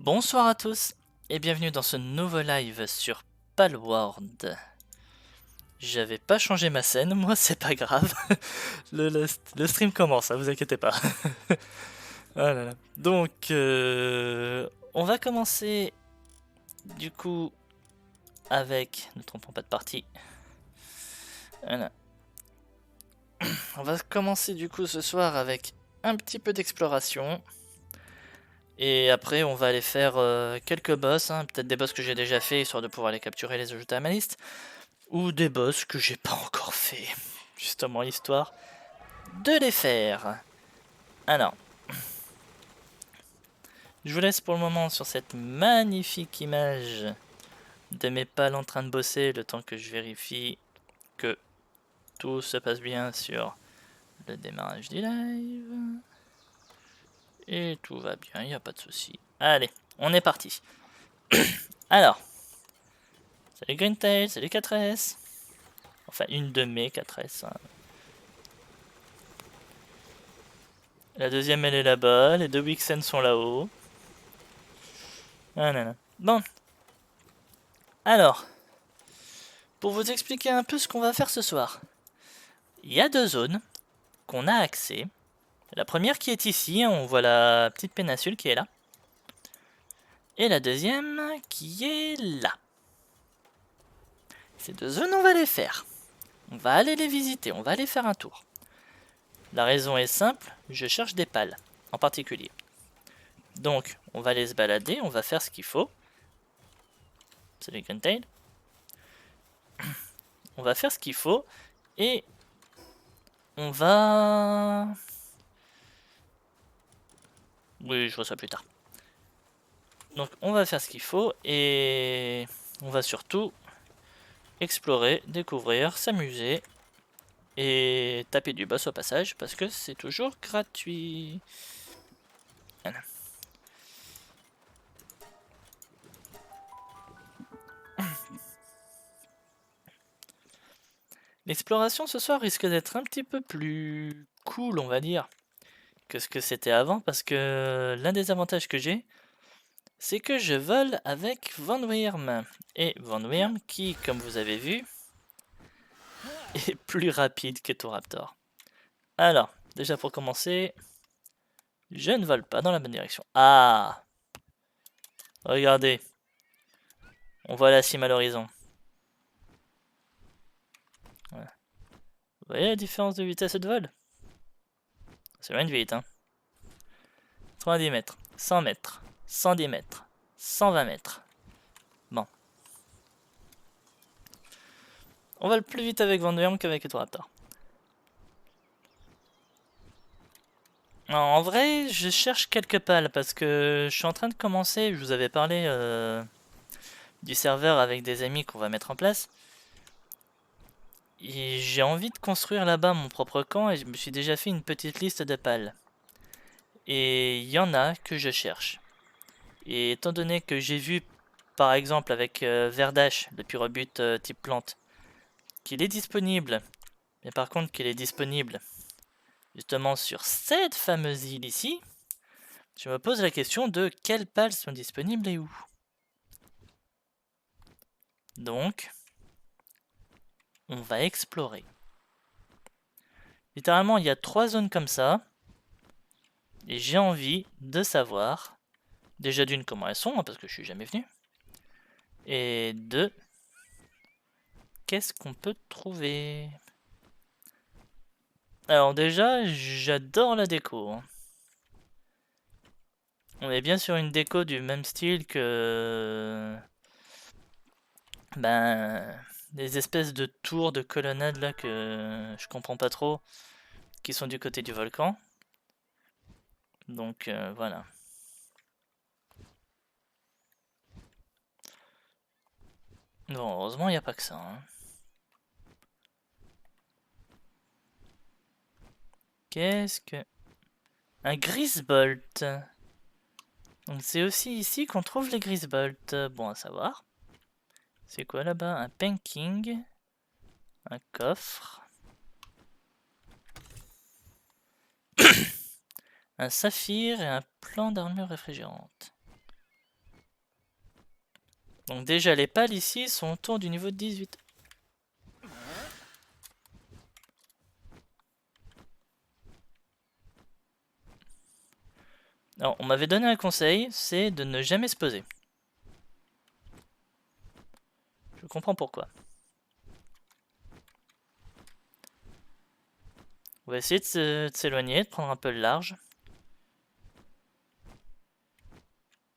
Bonsoir à tous et bienvenue dans ce nouveau live sur Palworld. J'avais pas changé ma scène, moi c'est pas grave. Le stream commence, vous inquiétez pas. Ah là là. Donc, on va commencer du coup avec. Ne trompons pas de partie. Voilà. On va commencer du coup ce soir avec un petit peu d'exploration. Et après, on va aller faire quelques boss, peut-être des boss que j'ai déjà fait, histoire de pouvoir les capturer et les ajouter à ma liste. Ou des boss que j'ai pas encore fait. Justement, histoire de les faire. Alors, je vous laisse pour le moment sur cette magnifique image de mes pales en train de bosser, le temps que je vérifie que tout se passe bien sur le démarrage du live. Et tout va bien, il n'y a pas de souci. Allez, on est parti. Alors, salut Greentail, salut 4S. Enfin, une de mes 4S. La deuxième, elle est là-bas. Les deux Wixen sont là-haut. Ah là là. Bon. Alors, pour vous expliquer un peu ce qu'on va faire ce soir. Il y a deux zones qu'on a accès. La première qui est ici, on voit la petite péninsule qui est là. Et la deuxième qui est là. Ces deux zones, on va les faire. On va aller les visiter, on va aller faire un tour. La raison est simple, je cherche des pales, en particulier. Donc, on va aller se balader, on va faire ce qu'il faut. Salut Greentail. On va faire ce qu'il faut, et on va... Oui, je vois ça plus tard. Donc, on va faire ce qu'il faut, et on va surtout explorer, découvrir, s'amuser, et taper du boss au passage, parce que c'est toujours gratuit. Voilà. L'exploration ce soir risque d'être un petit peu plus cool, on va dire, que ce que c'était avant, parce que l'un des avantages que j'ai, c'est que je vole avec Van Wyrm. Et Van Wyrm qui, comme vous avez vu, est plus rapide qu'Etoraptor. Alors, déjà pour commencer, je ne vole pas dans la bonne direction. Ah! Regardez, on voit la cime à l'horizon. Voilà. Vous voyez la différence de vitesse de vol? C'est loin de vite, hein. 90 mètres, 100 mètres, 110 mètres, 120 mètres. Bon. On va le plus vite avec Van Wyrm qu'avec Etoraptor. En vrai, je cherche quelques pales parce que je suis en train de commencer. Je vous avais parlé du serveur avec des amis qu'on va mettre en place. Et j'ai envie de construire là-bas mon propre camp et je me suis déjà fait une petite liste de pales. Et il y en a que je cherche. Et étant donné que j'ai vu, par exemple avec Verdash, le pyrobute type plante, qu'il est disponible, mais par contre qu'il est disponible justement sur cette fameuse île ici, je me pose la question de quelles pales sont disponibles et où. Donc, on va explorer. Littéralement, il y a 3 zones comme ça, et j'ai envie de savoir, déjà d'une comment elles sont, parce que je suis jamais venu, et deux, qu'est-ce qu'on peut trouver. Alors déjà, j'adore la déco. On est bien sur une déco du même style que... Ben... des espèces de tours, de colonnades là que je comprends pas trop, qui sont du côté du volcan. Donc voilà. Bon, heureusement, il n'y a pas que ça. Qu'est-ce que... Un Grisbolt. Donc c'est aussi ici qu'on trouve les Grisbolt. Bon à savoir. C'est quoi là-bas? Un Panking. Un coffre. Un saphir et un plan d'armure réfrigérante. Donc déjà, les pales ici sont autour du niveau de 18. Alors, on m'avait donné un conseil, c'est de ne jamais se poser. Je comprends pourquoi. On va essayer de s'éloigner, de prendre un peu le large.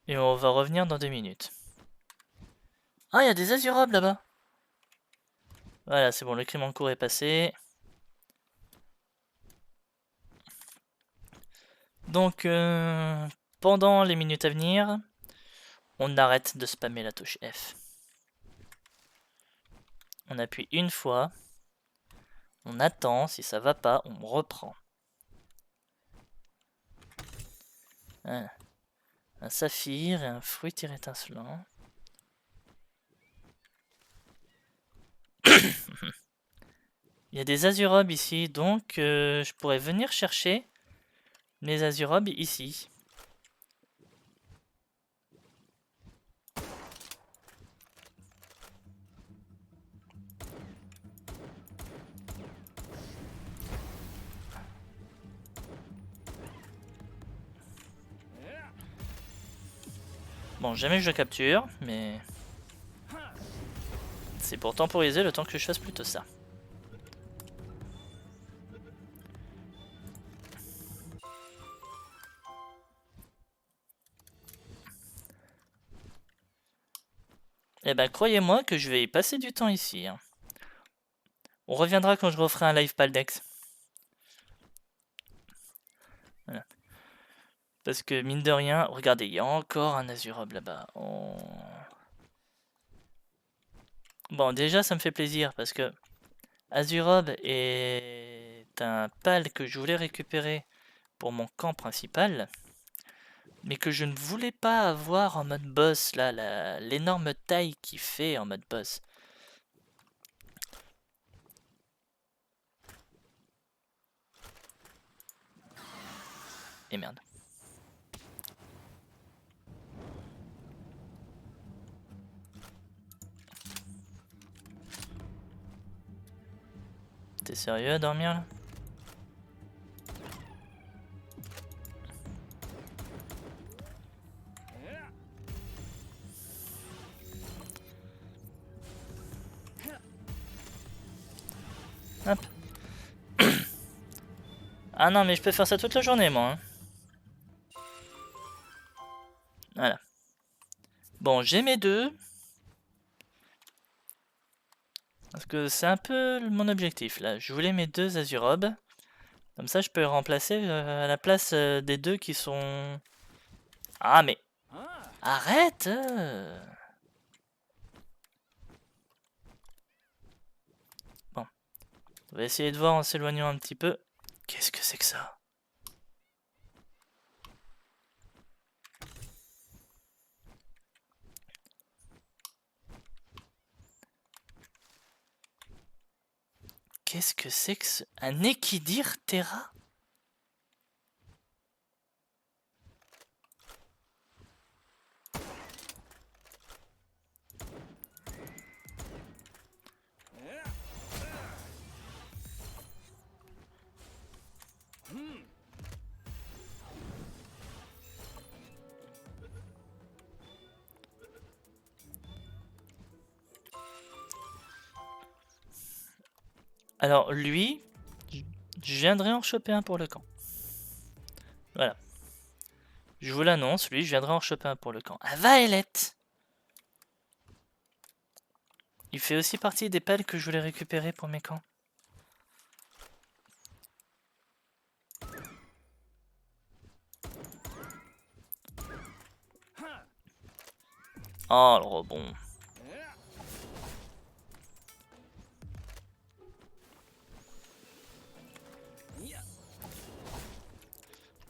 Et on va revenir dans 2 minutes. Ah, il y a des azurobes là-bas. Voilà, c'est bon, le crime en cours est passé. Donc, pendant les minutes à venir, on arrête de spammer la touche F. On appuie une fois. On attend, si ça va pas, on reprend. Voilà. Un saphir et un fruitier étincelant. Il y a des azurobes ici, donc je pourrais venir chercher mes azurobes ici. Bon, jamais je le capture, mais c'est pour temporiser le temps que je fasse plutôt ça. Eh ben, croyez-moi que je vais y passer du temps ici. Hein. On reviendra quand je referai un live Paldex. Voilà. Parce que mine de rien, regardez, il y a encore un Azurob là-bas. Oh. Bon, déjà, ça me fait plaisir parce que Azurob est un pal que je voulais récupérer pour mon camp principal, mais que je ne voulais pas avoir en mode boss, là, l'énorme taille qu'il fait en mode boss. Et merde. T'es sérieux à dormir là? Hop. Ah non, mais je peux faire ça toute la journée, moi. Hein. Voilà. Bon, j'ai mes deux. Parce que c'est un peu mon objectif, là. Je voulais mes deux Azurobes. Comme ça, je peux remplacer à la place des deux qui sont... Ah, mais... Arrête Bon. On va essayer de voir en s'éloignant un petit peu. Qu'est-ce que c'est que ça? Qu'est-ce que c'est que ce... Un Equidir Terra? Alors, lui, je viendrai en choper un pour le camp. Voilà. Je vous l'annonce, lui, je viendrai en choper un pour le camp. Ah, Vaelette! Il fait aussi partie des pelles que je voulais récupérer pour mes camps. Oh, le rebond.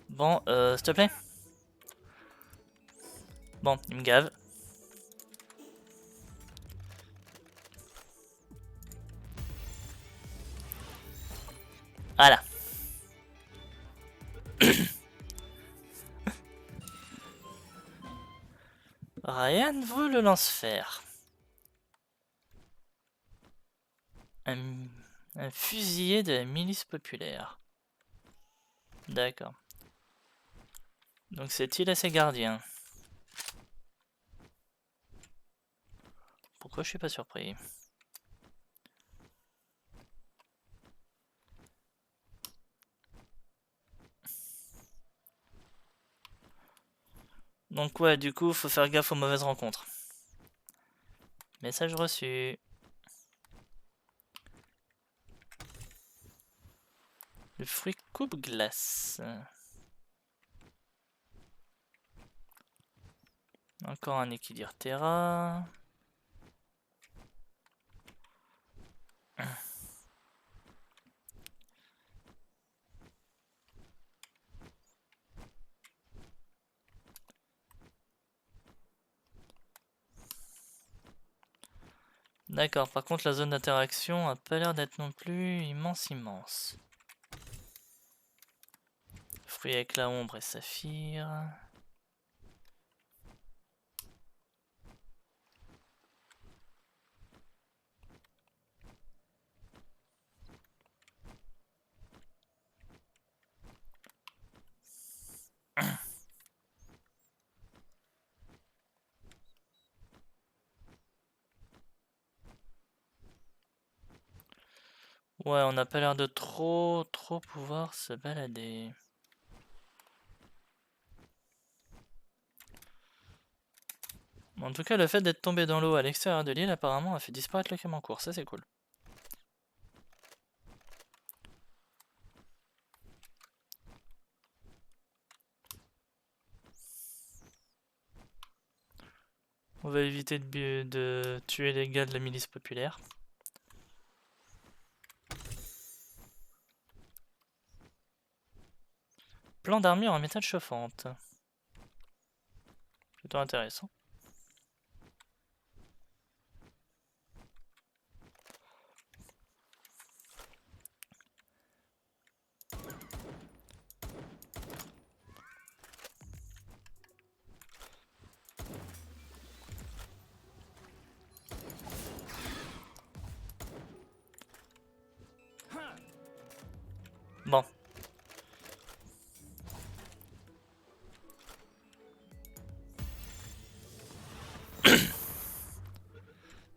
Bon, s'il te plaît. Bon, il me gave. Voilà. Rien ne vaut le lance-fer. Un fusilier de la milice populaire. D'accord. Donc c'est-il à ses gardiens? Pourquoi je suis pas surpris? Donc ouais, du coup, faut faire gaffe aux mauvaises rencontres. Message reçu. Le fruit coupe-glace. Encore un équilibre Terra. D'accord, par contre la zone d'interaction a pas l'air d'être non plus immense. Fruit avec la ombre et saphir. Ouais, on n'a pas l'air de trop pouvoir se balader. En tout cas, le fait d'être tombé dans l'eau à l'extérieur de l'île, apparemment, a fait disparaître le crime en cours. Ça, c'est cool. On va éviter de tuer les gars de la milice populaire. Plan d'armure en métal chauffante. Plutôt intéressant. Bon.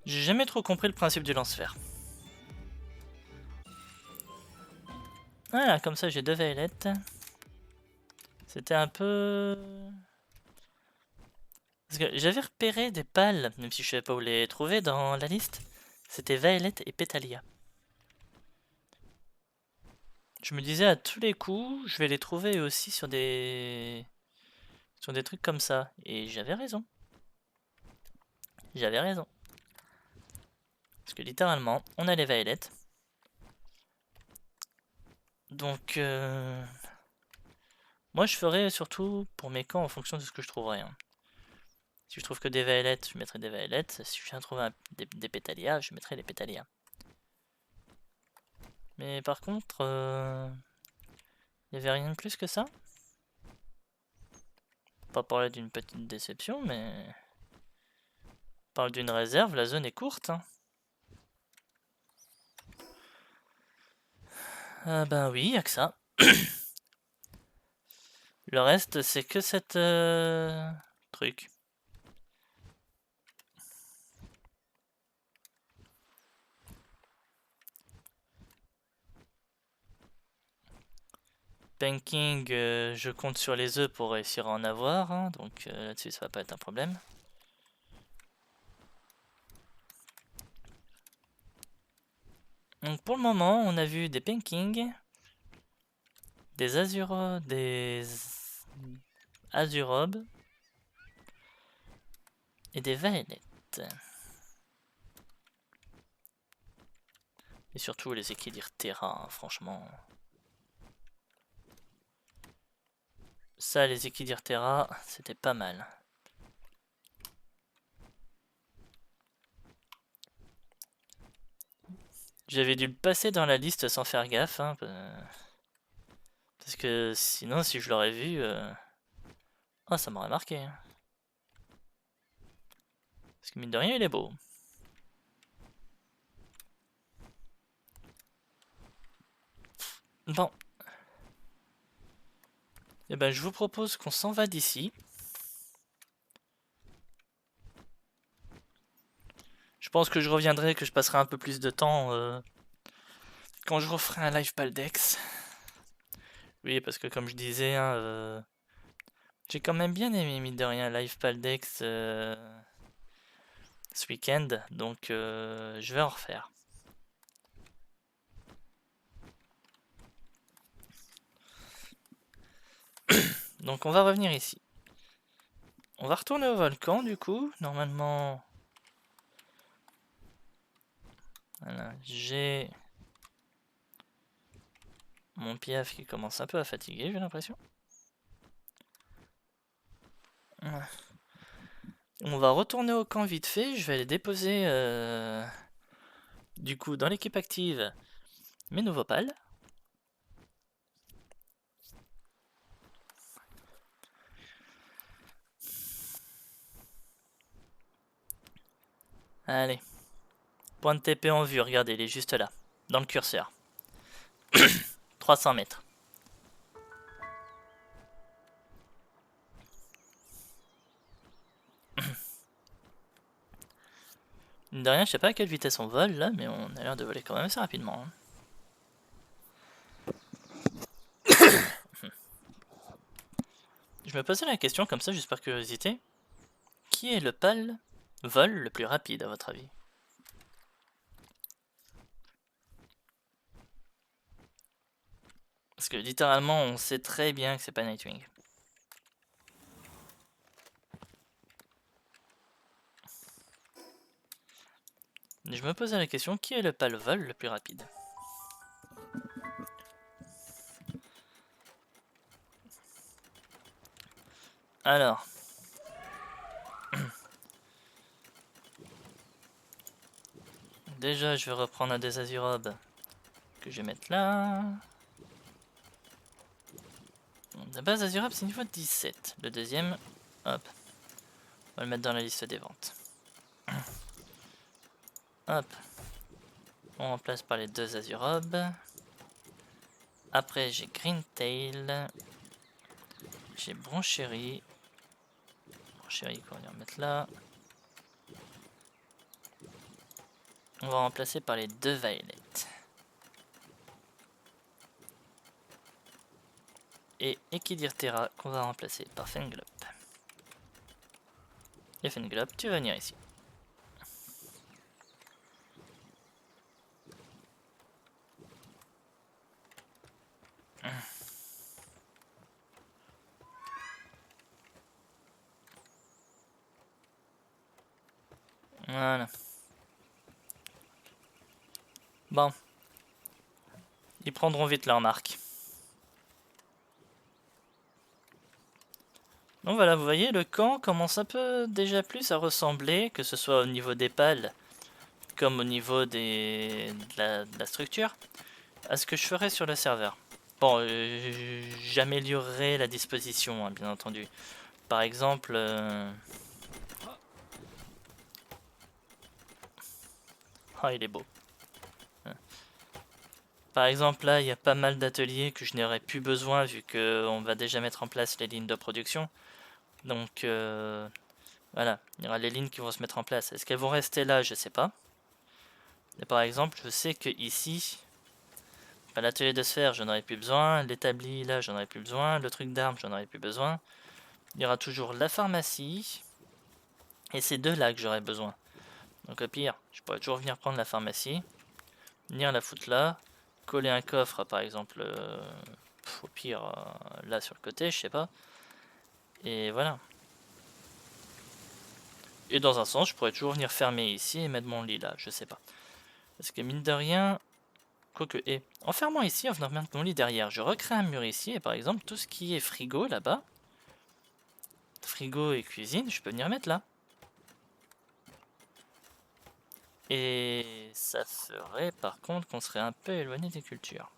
J'ai jamais trop compris le principe du lance-fer. Voilà, comme ça j'ai deux vaillettes. C'était un peu... Parce que j'avais repéré des pales, même si je savais pas où les trouver dans la liste. C'était Vaillette et Pétalia. Je me disais à tous les coups, je vais les trouver aussi sur des trucs comme ça. Et j'avais raison. J'avais raison. Parce que littéralement, on a les Vaillettes. Donc, moi je ferai surtout pour mes camps en fonction de ce que je trouverai. Hein. Si je trouve que des Vaillettes, je mettrai des Vaillettes. Si je viens trouver des Pétalias, je mettrai les Pétalias. Mais par contre, il n'y avait rien de plus que ça. Pas parler d'une petite déception, mais... On parle d'une réserve, la zone est courte. Hein. Ah ben oui, y'a que ça. Le reste, c'est que cette... truc. Banking, je compte sur les œufs pour réussir à en avoir, hein, donc là-dessus ça va pas être un problème. Donc pour le moment, on a vu des Banking, des Azurobes et des Vaillettes. Et surtout les équilibres Terra, hein, franchement. Ça, les équilibres Terra, c'était pas mal. J'avais dû le passer dans la liste sans faire gaffe, hein, parce que sinon, si je l'aurais vu, oh, ça m'aurait marqué. Hein. Parce que mine de rien, il est beau. Bon. Eh ben, je vous propose qu'on s'en va d'ici. Je pense que je reviendrai, que je passerai un peu plus de temps quand je referai un live Paldex. Oui, parce que comme je disais, hein, j'ai quand même bien aimé, mine de rien, live Paldex ce week-end, donc je vais en refaire. Donc on va revenir ici. On va retourner au volcan du coup, normalement... Voilà, j'ai mon piaf qui commence un peu à fatiguer, j'ai l'impression. On va retourner au camp vite fait, je vais aller déposer du coup dans l'équipe active mes nouveaux pales. Allez. Point de TP en vue, regardez, il est juste là, dans le curseur. 300 mètres. Mine de rien, je sais pas à quelle vitesse on vole là, mais on a l'air de voler quand même assez rapidement. Je me posais la question comme ça, juste par curiosité. Qui est le pal vol le plus rapide à votre avis? Parce que littéralement, on sait très bien que c'est pas Nightwing. Je me posais la question, qui est le pal vol le plus rapide? Alors. Déjà, je vais reprendre un des Azurobes que je vais mettre là. La base Azurab, c'est niveau 17. Le deuxième, hop. On va le mettre dans la liste des ventes. Hop. On remplace par les deux Azurobes. Après, j'ai Green-Tail. J'ai Bronchéri. Bronchéri, qu'on va remettre là. On va remplacer par les deux Violet. Et Equidirterra qu'on va remplacer par Fenglop. Et Fenglop, tu vas venir ici. Voilà. Bon. Ils prendront vite leur marque. Donc voilà, vous voyez, le camp commence un peu déjà plus à ressembler, que ce soit au niveau des pales, comme au niveau de la structure, à ce que je ferais sur le serveur. Bon, j'améliorerai la disposition, hein, bien entendu. Par exemple... Ah, il est beau. Par exemple, là, il y a pas mal d'ateliers que je n'aurais plus besoin vu qu'on va déjà mettre en place les lignes de production. Donc, voilà, il y aura les lignes qui vont se mettre en place. Est-ce qu'elles vont rester là? Je sais pas. Mais par exemple, je sais que ici, l'atelier de sphère, j'en aurais plus besoin. L'établi, là, j'en aurais plus besoin. Le truc d'armes, j'en aurais plus besoin. Il y aura toujours la pharmacie. Et c'est deux là que j'aurais besoin. Donc au pire, je pourrais toujours venir prendre la pharmacie. Venir la foutre là. Coller un coffre, par exemple, au pire, là sur le côté, je sais pas. Et voilà. Et dans un sens, je pourrais toujours venir fermer ici et mettre mon lit là, je sais pas. Parce que mine de rien, quoique, et en fermant ici, en venant mettre mon lit derrière, je recrée un mur ici, et par exemple, tout ce qui est frigo là-bas, frigo et cuisine, je peux venir mettre là. Et ça ferait par contre qu'on serait un peu éloigné des cultures.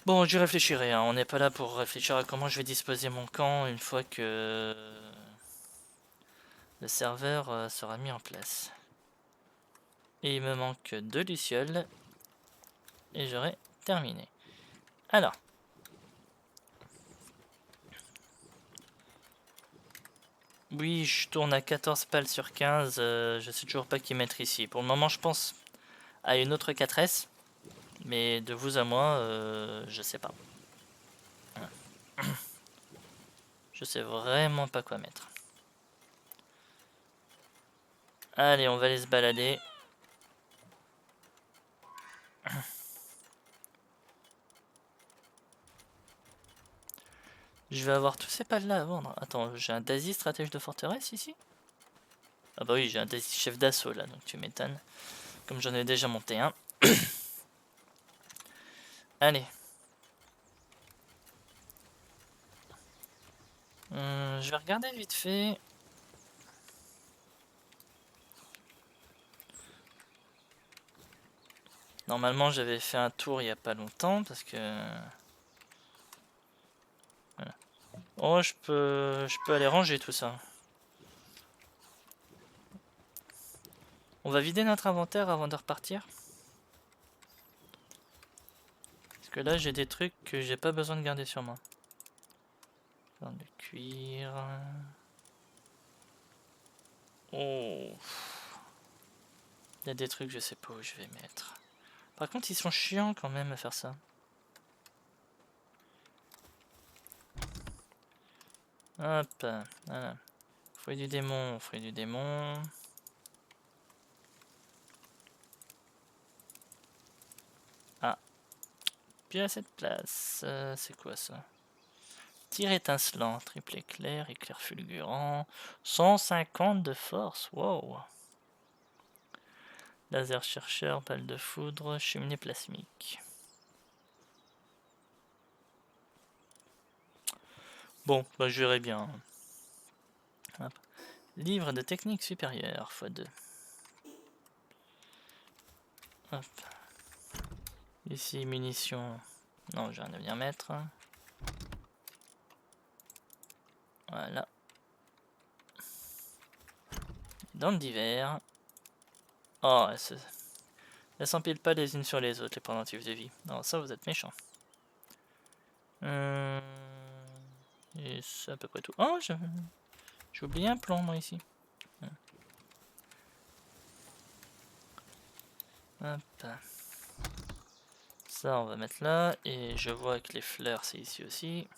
Bon, j'y réfléchirai, hein. On n'est pas là pour réfléchir à comment je vais disposer mon camp une fois que le serveur sera mis en place. Et il me manque 2 lucioles. Et j'aurai terminé. Alors. Oui, je tourne à 14 pales sur 15. Je sais toujours pas qui mettre ici. Pour le moment, je pense à une autre 4S. Mais de vous à moi, je sais pas. Je sais vraiment pas quoi mettre. Allez, on va aller se balader. Je vais avoir tous ces pales là à vendre. Attends, j'ai un Daisy stratège de forteresse ici? Ah bah oui, j'ai un Daisy chef d'assaut là, donc tu m'étonnes. Comme j'en ai déjà monté un. Allez. Je vais regarder vite fait. Normalement, j'avais fait un tour il y a pas longtemps parce que... Voilà. Oh, je peux aller ranger tout ça. On va vider notre inventaire avant de repartir. Parce que là, j'ai des trucs que j'ai pas besoin de garder sur moi. Dans le cuir. Oh. Il y a des trucs, je sais pas où je vais mettre. Par contre, ils sont chiants quand même à faire ça. Hop, voilà. Fruit du démon, fruit du démon. Ah, puis à cette place, c'est quoi ça? Tir étincelant, triple éclair, éclair fulgurant, 150 de force, wow. Laser chercheur, balle de foudre, cheminée plasmique. Bon, bah je verrai bien. Hop. Livre de technique supérieure, x2. Hop. Ici, munitions. Non, j'ai rien à venir mettre. Voilà. Dans le divers. Oh, elles s'empilent pas les unes sur les autres, les pendentifs de vie. Non, ça, vous êtes méchants. Et c'est à peu près tout. Oh, j'ai oublié un plomb, moi, ici. Hop. Ça, on va mettre là. Et je vois que les fleurs, c'est ici aussi.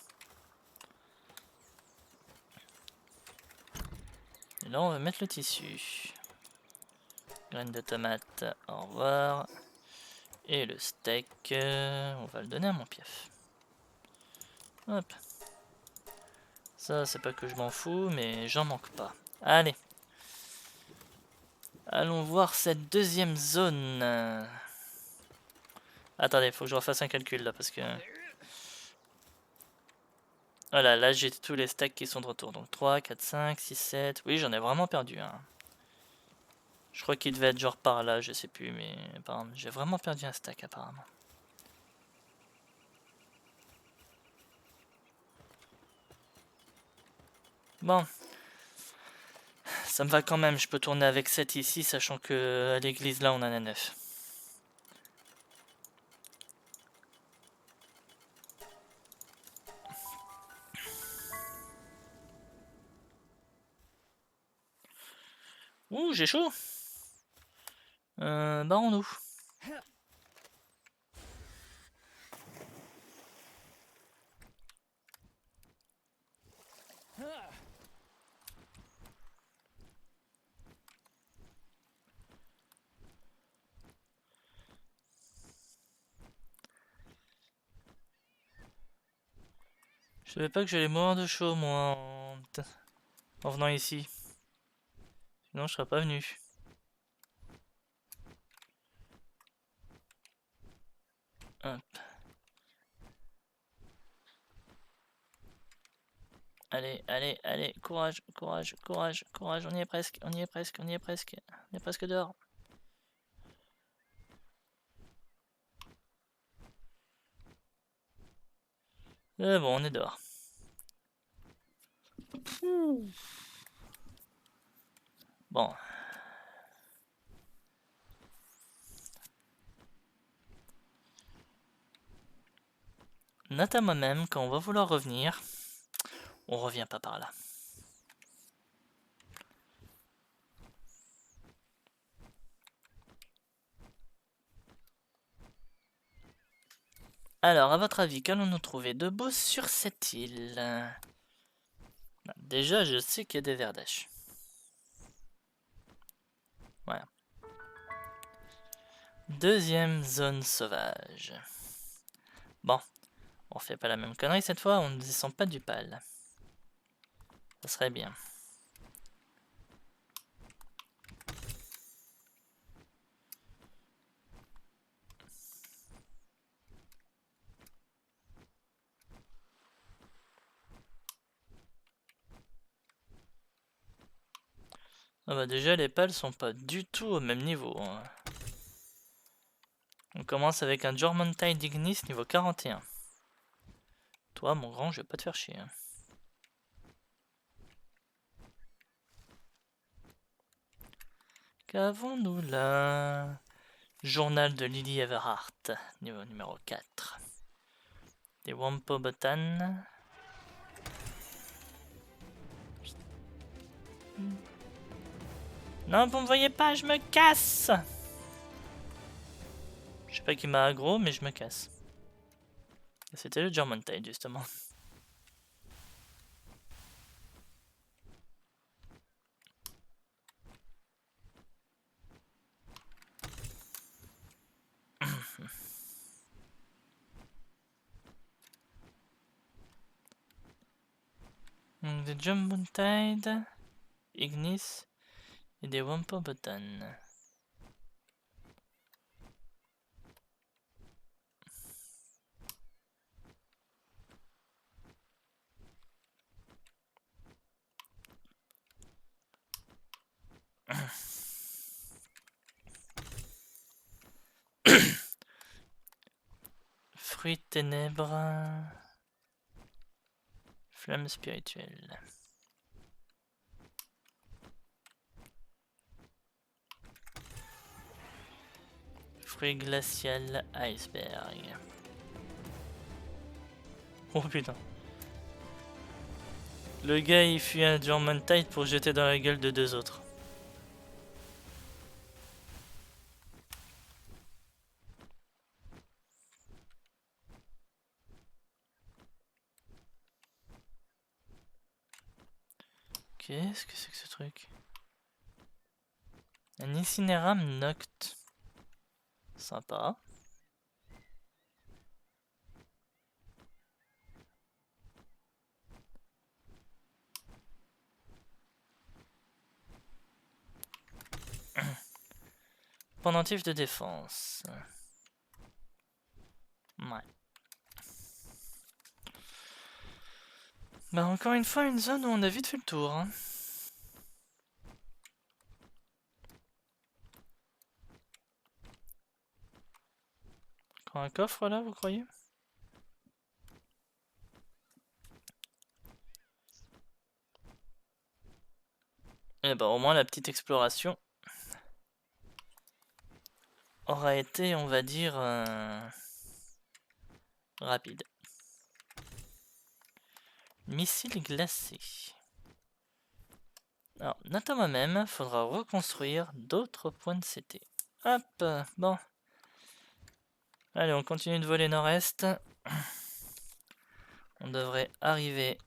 Et là, on va mettre le tissu. Graines de tomate, au revoir. Et le steak, on va le donner à mon pief. Hop. Ça, c'est pas que je m'en fous, mais j'en manque pas. Allez. Allons voir cette deuxième zone. Attendez, faut que je refasse un calcul là, parce que... Voilà, là j'ai tous les stacks qui sont de retour. Donc 3, 4, 5, 6, 7... Oui, j'en ai vraiment perdu un. Je crois qu'il devait être genre par là, je sais plus, mais... J'ai vraiment perdu un stack apparemment. Bon. Ça me va quand même, je peux tourner avec 7 ici, sachant que à l'église là on en a 9. Ouh, j'ai chaud. Barrons-nous. Je savais pas que j'allais mourir de chaud moi en venant ici. Sinon je serais pas venu. Hop. Allez, allez, allez, courage, courage, courage, courage, on y est presque, on y est presque, on y est presque, on est presque dehors. Bon, on est dehors. Bon. Note à moi-même, quand on va vouloir revenir, on revient pas par là. Alors, à votre avis, qu'allons-nous trouver de beau sur cette île? Déjà, je sais qu'il y a des verdèches. Voilà. Deuxième zone sauvage. Bon, on fait pas la même connerie cette fois, on ne descend pas du pal. Ça serait bien. Ah bah déjà les pales sont pas du tout au même niveau. Hein. On commence avec un Jormuntide Ignis niveau 41. Toi mon grand, je vais pas te faire chier. Hein. Qu'avons-nous là? Journal de Lily Everhart, niveau numéro 4. Des Wampobotan. Non, vous me voyez pas, je me casse! Je sais pas qui m'a aggro, mais je me casse. C'était le Jormuntide, justement. Donc des Jormuntide, Ignis et des Wampobotan. Fruits de ténèbres. Flamme spirituelle. Fruits glacial iceberg. Oh putain. Le gars il fuit un Jormuntide pour jeter dans la gueule de deux autres. Qu'est-ce que c'est que ce truc? Un Incineram Noct. Sympa. Pendentif de défense. Ouais. Bah encore une fois une zone où on a vite fait le tour. Hein. Encore un coffre là, vous croyez? Eh bah au moins la petite exploration aura été, on va dire, rapide. Missile glacé. Alors, note à moi-même, faudra reconstruire d'autres points de CT. Hop, bon. Allez, on continue de voler nord-est. On devrait arriver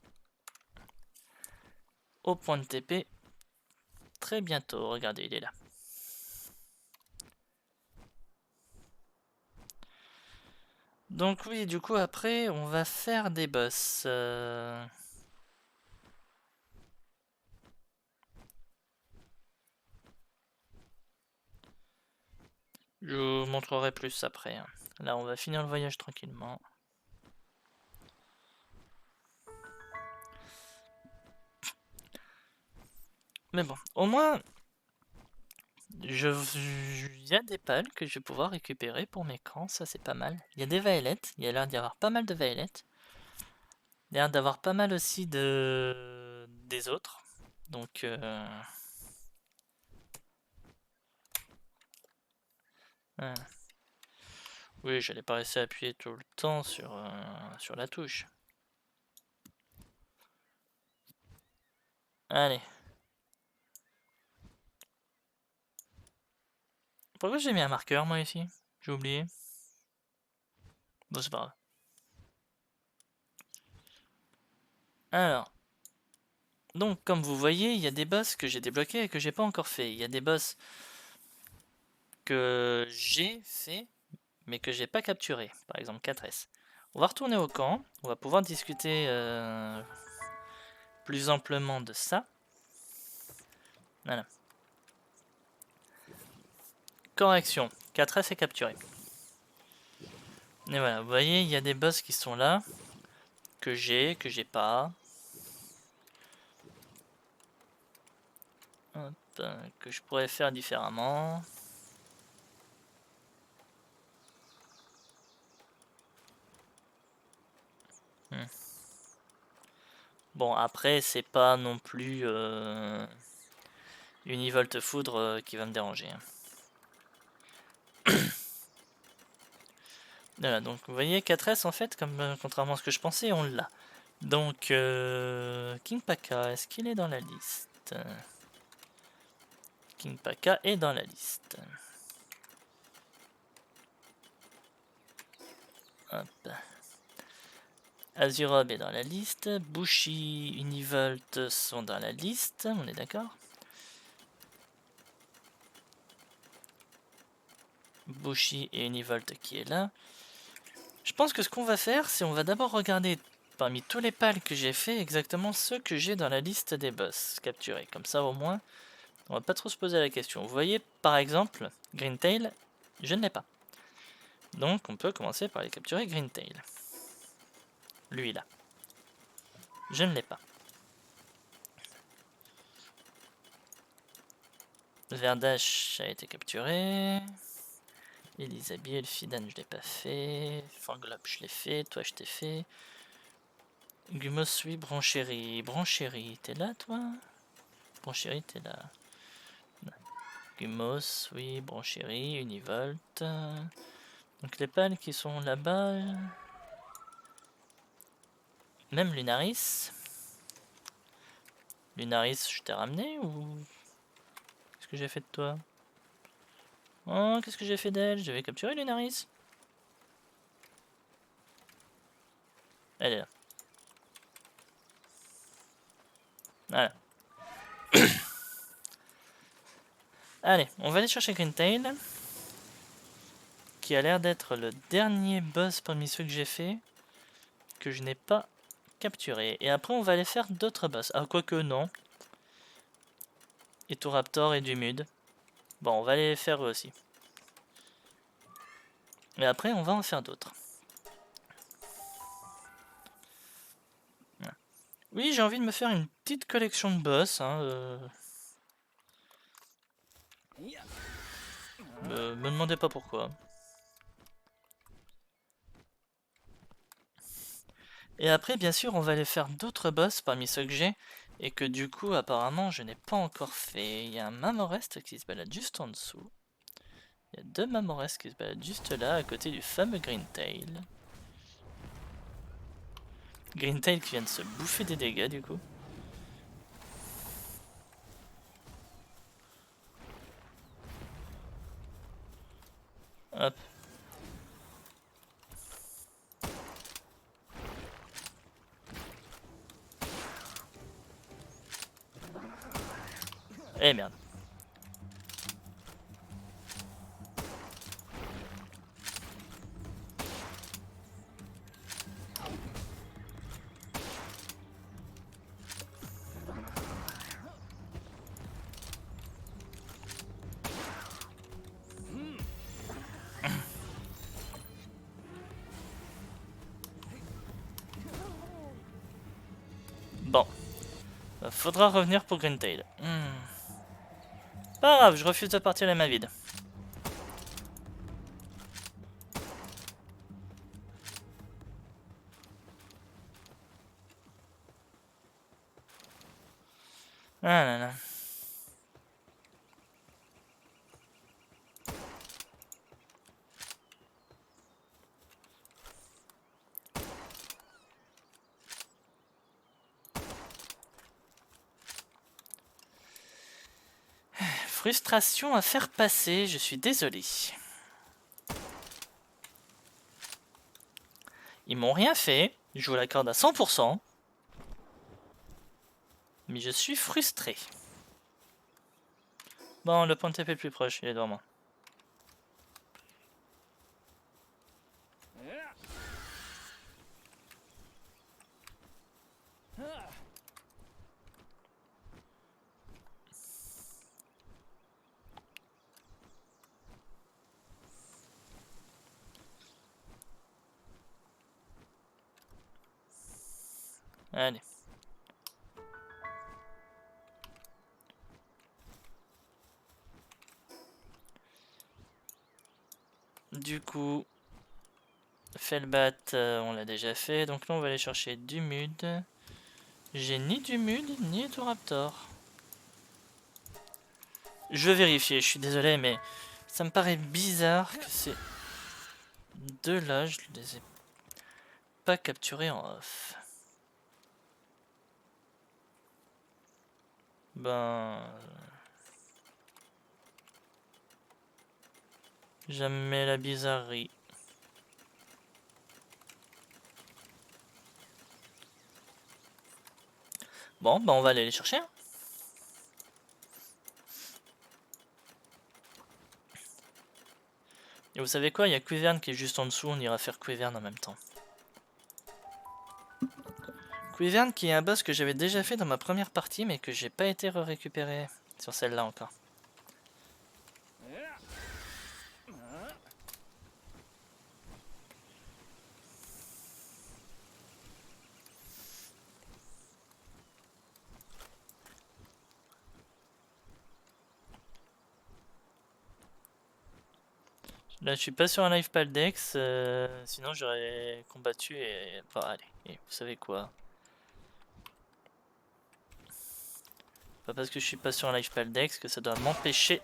au point de TP très bientôt. Regardez, il est là. Donc oui, du coup, après, on va faire des boss. Je vous montrerai plus après. Hein. Là, on va finir le voyage tranquillement. Mais bon, au moins, il y a des pales que je vais pouvoir récupérer pour mes camps, ça c'est pas mal. Il y a des vaillettes, il y a l'air d'y avoir pas mal de vaillettes. Il y a l'air d'avoir pas mal aussi des autres. Donc, Ah. Oui, j'allais pas rester appuyé tout le temps sur la touche. Allez. Pourquoi j'ai mis un marqueur moi ici? J'ai oublié. Bon, c'est pas grave. Alors. Donc, comme vous voyez, il y a des boss que j'ai débloqués et que j'ai pas encore fait. Il y a des boss que j'ai fait, mais que j'ai pas capturé. Par exemple, 4S. On va retourner au camp. On va pouvoir discuter plus amplement de ça. Voilà. Correction. 4S est capturé. Et voilà, vous voyez, il y a des boss qui sont là. Que j'ai pas. Hop, que je pourrais faire différemment. Bon, après, c'est pas non plus Univolt Foudre qui va me déranger. Voilà, donc vous voyez, 4S en fait, comme contrairement à ce que je pensais, on l'a. Donc, King Paka, est-ce qu'il est dans la liste? King Paka est dans la liste. Hop. Azurob est dans la liste. Bushi, Univolt sont dans la liste, on est d'accord? Bushi et Univolt qui est là. Je pense que ce qu'on va faire, c'est on va d'abord regarder parmi tous les pals que j'ai fait exactement ceux que j'ai dans la liste des boss capturés. Comme ça au moins, on va pas trop se poser la question. Vous voyez par exemple, Greentail, je ne l'ai pas. Donc on peut commencer par les capturer Greentail. Lui là. Je ne l'ai pas. Verdash a été capturé. Elisabie, Elfidan je l'ai pas fait. Fanglop je l'ai fait. Toi je t'ai fait. Gumos, oui, Branchéri. Branchéri, t'es là toi? Branchéri, t'es là. Gumos, oui, Branchéri, Univolt. Donc les pales qui sont là-bas. Même Lunaris. Lunaris, je t'ai ramené ou... Qu'est-ce que j'ai fait de toi? Oh, qu'est-ce que j'ai fait d'elle? J'avais capturé Lunaris. Elle est là. Voilà. Allez, on va aller chercher Greentail. Qui a l'air d'être le dernier boss parmi ceux que j'ai fait. Que je n'ai pas capturé. Et après, on va aller faire d'autres boss. Ah, quoique non. Et Raptor et du Mud. Bon, on va aller les faire eux aussi. Mais après, on va en faire d'autres. Oui, j'ai envie de me faire une petite collection de boss. Hein, me demandez pas pourquoi. Et après, bien sûr, on va aller faire d'autres boss parmi ceux que j'ai. Et que du coup, apparemment, je n'ai pas encore fait. Il y a un Mamorest qui se balade juste en dessous. Il y a deux Mamorest qui se baladent juste là, à côté du fameux Greentail. Greentail qui vient de se bouffer des dégâts, du coup. Hop. Eh merde. Bon. Faudra revenir pour Greentail. Pas grave, je refuse de partir les mains vides. Ah là là. frustration à faire passer, je suis désolé. Ils m'ont rien fait, je vous l'accorde à 100%. Mais je suis frustré. Bon, le point de TP le plus proche, il est devant moi. Allez. Du coup, Felbat, on l'a déjà fait. Donc là, on va aller chercher du Mud. J'ai ni du Mud, ni du Raptor. Je vais vérifier, je suis désolé, mais ça me paraît bizarre que ces deux-là, je les ai pas capturés en off. Ben... Jamais la bizarrerie. Bon, ben on va aller les chercher. Hein. Et vous savez quoi, il y a Quivern qui est juste en dessous, on ira faire Quivern en même temps. Quivern qui est un boss que j'avais déjà fait dans ma première partie mais que j'ai pas été récupéré sur celle-là encore. Là je suis pas sur un live paldex, sinon j'aurais combattu et... Bon allez, et vous savez quoi. Pas parce que je suis pas sur un live paldex que ça doit m'empêcher.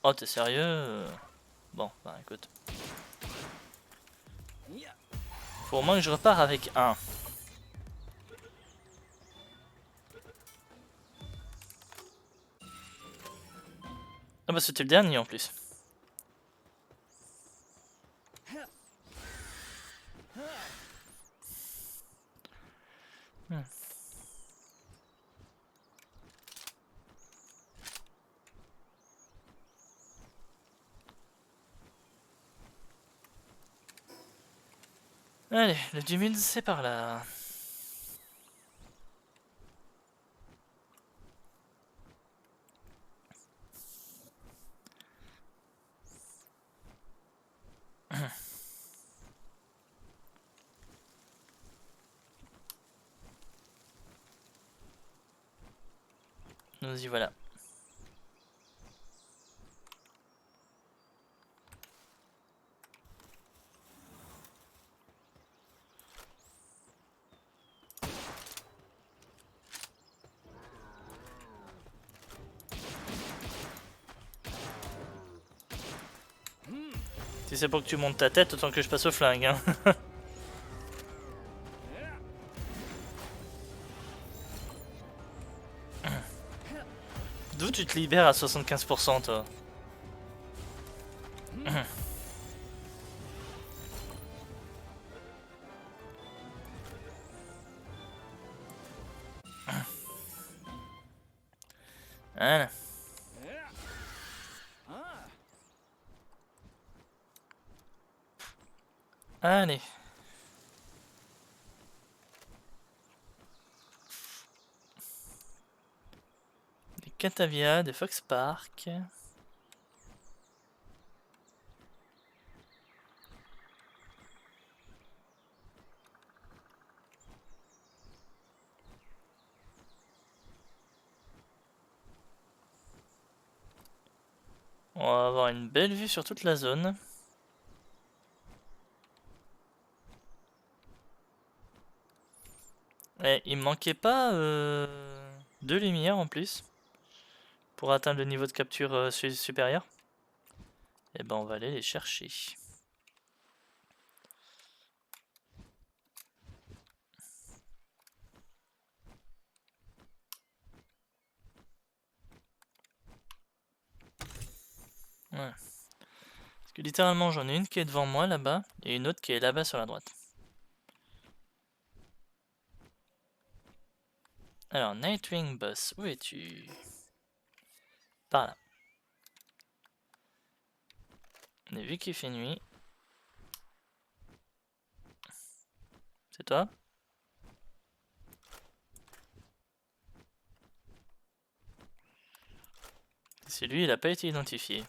Oh t'es sérieux? Bon, bah écoute. Faut au moins que je repars avec un. Ah bah c'était le dernier en plus. Allez, le 2000 c'est par là. Nous y voilà. Si c'est pour que tu montes ta tête, autant que je passe au flingue. Hein. D'où tu te libères à 75% toi? Voilà. Allez. Des Catavia, des Fox Park. On va avoir une belle vue sur toute la zone. Et il me manquait pas 2 lumières en plus pour atteindre le niveau de capture supérieur. Et ben on va aller les chercher. Ouais. Parce que littéralement, j'en ai une qui est devant moi là-bas et une autre qui est là-bas sur la droite. Alors, Nightwing Boss, où es-tu? Par là. On a vu qu'il fait nuit. C'est toi? C'est lui, il n'a pas été identifié.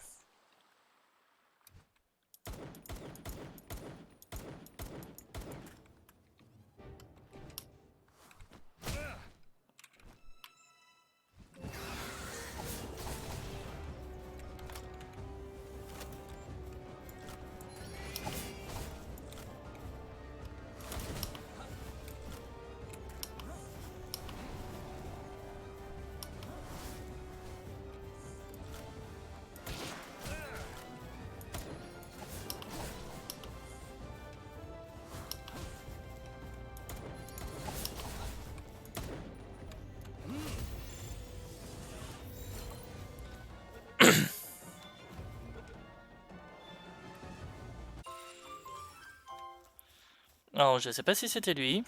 Alors, je sais pas si c'était lui.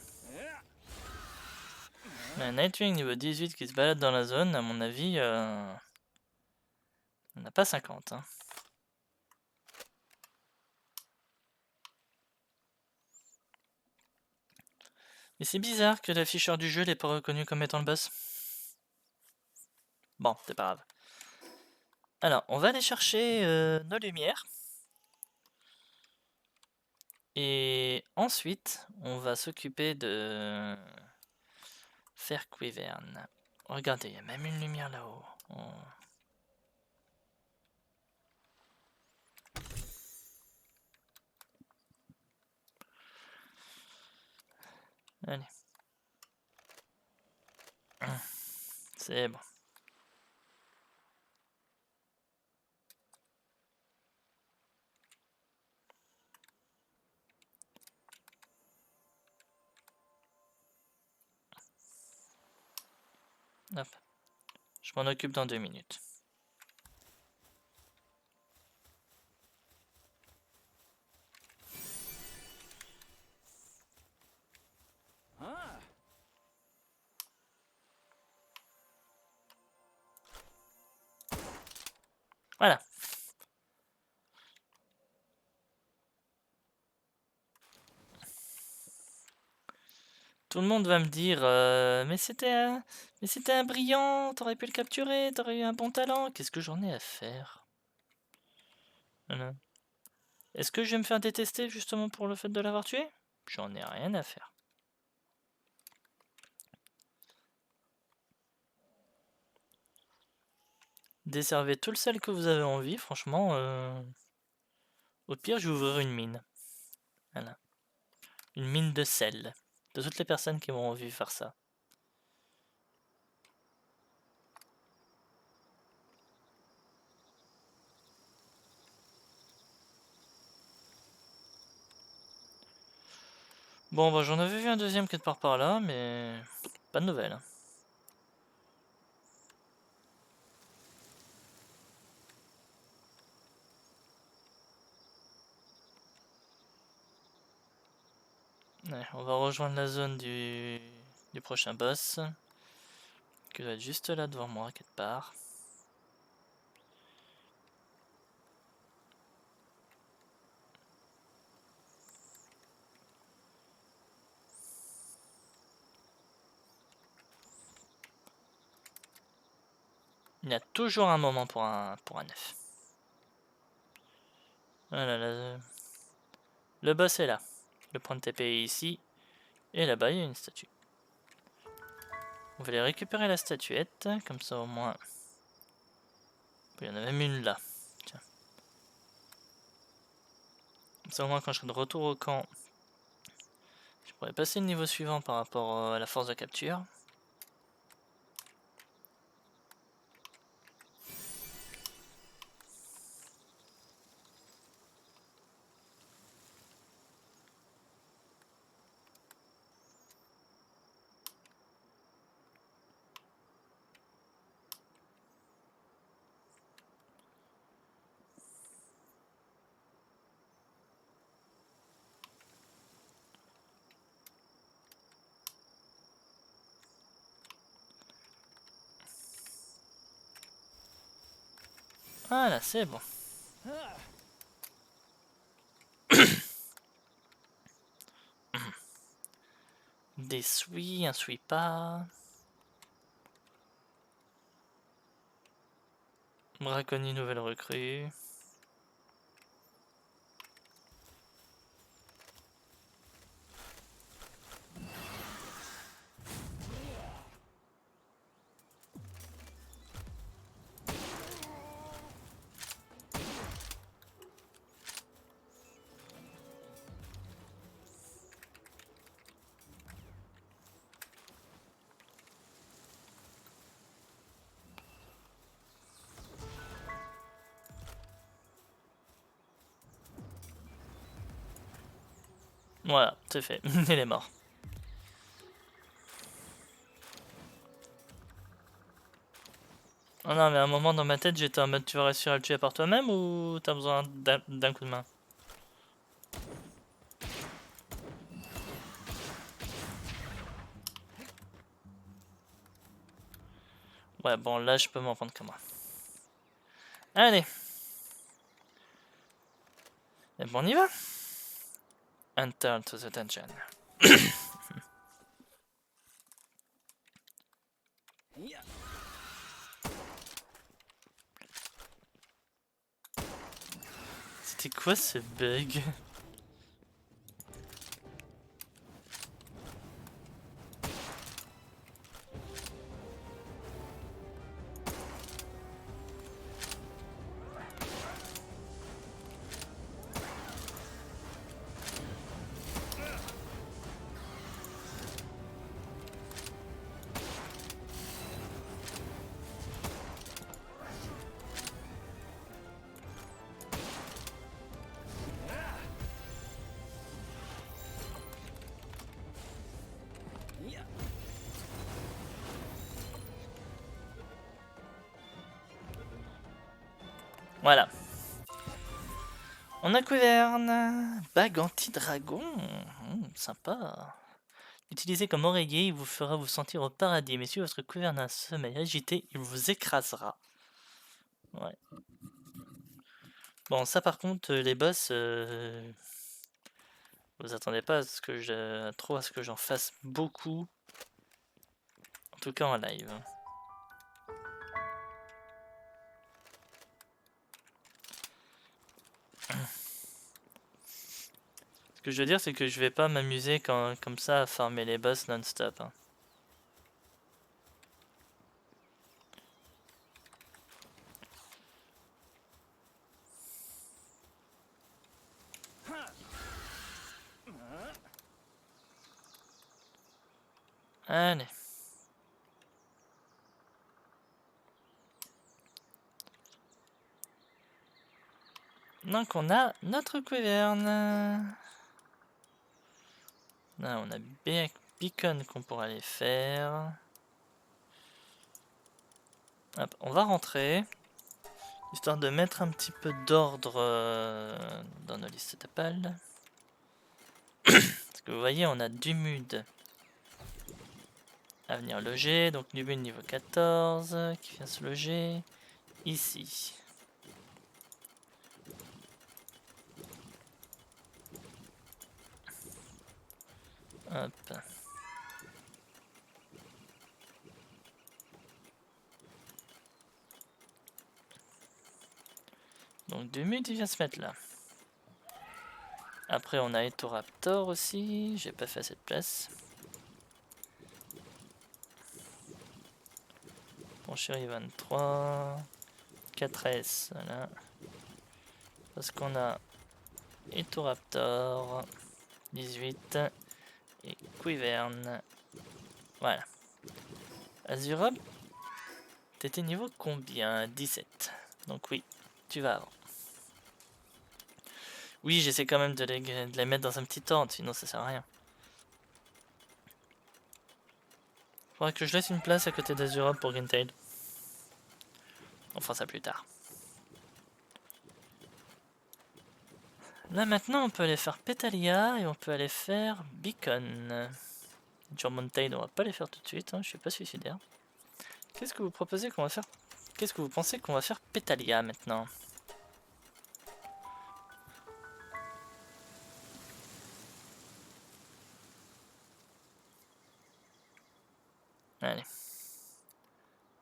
Mais un Nightwing niveau 18 qui se balade dans la zone, à mon avis, on n'a pas 50. Hein. Mais c'est bizarre que l'afficheur du jeu l'ait pas reconnu comme étant le boss. Bon, c'est pas grave. Alors, on va aller chercher nos lumières. Et ensuite, on va s'occuper de faire Quivern. Regardez, il y a même une lumière là-haut. Allez. C'est bon. Hop. Je m'en occupe dans 2 minutes. Voilà. Tout le monde va me dire mais c'était un brillant, t'aurais pu le capturer, t'aurais eu un bon talent. Qu'est-ce que j'en ai à faire? Voilà. Est-ce que je vais me faire détester justement pour le fait de l'avoir tué? J'en ai rien à faire. Desservez tout le sel que vous avez envie, franchement. Au pire, je vais ouvrir une mine. Voilà. Une mine de sel. De toutes les personnes qui m'ont envie faire ça. Bon, bah j'en avais vu un deuxième quelque part par là, mais pas de nouvelles. Ouais, on va rejoindre la zone du prochain boss. Qui doit être juste là devant moi, quelque part. Il y a toujours un moment pour un œuf. Voilà, le boss est là. Le point de TP est ici. Et là-bas, il y a une statue. On va aller récupérer la statuette. Comme ça, au moins... Il y en a même une là. Tiens. Comme ça, au moins, quand je serai de retour au camp, je pourrais passer le niveau suivant par rapport à la force de capture. Voilà, c'est bon. Des suies, un suit pas. Braconnier, nouvelle recrue. Voilà, c'est fait. Il est mort. Oh non, mais à un moment dans ma tête, j'étais en mode tu vas réussir à le tuer par toi-même ou t'as besoin d'un coup de main? Ouais, bon, là, je peux m'en prendre que moi. Allez. Et bon, on y va. Enter to the dungeon. C'était quoi ce bug? Voilà. On a Couiverne. Bague anti-dragon. Sympa. Utilisé comme oreiller, il vous fera vous sentir au paradis. Mais si votre Couiverne a un sommeil agité, il vous écrasera. Ouais. Bon, ça par contre, les boss, vous attendez pas à ce que trop à ce que j'en fasse beaucoup. En tout cas en live. Ce que je veux dire, c'est que je vais pas m'amuser comme ça à farmer les boss non-stop. Hein. Allez. Donc on a notre Couiverne. Là on a Beacon qu'on pourra aller faire. Hop, on va rentrer. Histoire de mettre un petit peu d'ordre dans nos listes de pales. Parce que vous voyez, on a Dumud à venir loger. Donc Dumud niveau 14 qui vient se loger ici. Hop. Donc Dumud il vient se mettre là. Après on a Etoraptor aussi. J'ai pas fait assez de place. Bon chéri 23. 4S, voilà. Parce qu'on a Etoraptor 18 et Couiverne. Voilà. Azurop, t'étais niveau combien? 17. Donc oui, tu vas avant. Oui, j'essaie quand même de les mettre dans un petit ordre, sinon ça sert à rien. Faudrait que je laisse une place à côté d'Azurop pour Greentail. On fera ça plus tard. Là maintenant on peut aller faire Pétalia et on peut aller faire Beacon. Mountain, on va pas les faire tout de suite, hein, je suis pas suicidaire. Qu'est-ce que vous proposez qu'on va faire qu'est-ce que vous pensez qu'on va faire Pétalia maintenant? Allez.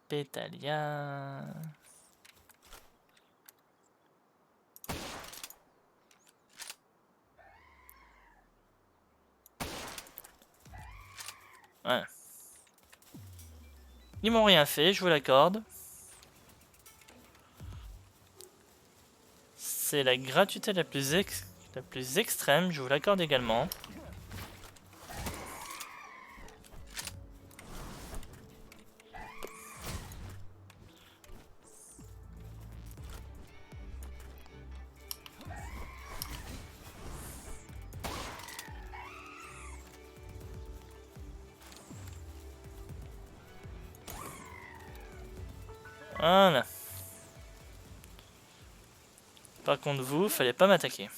Pétalia. Voilà. Ils m'ont rien fait, je vous l'accorde. C'est la gratuité la plus extrême, je vous l'accorde également. Voilà. Par contre vous, fallait pas m'attaquer.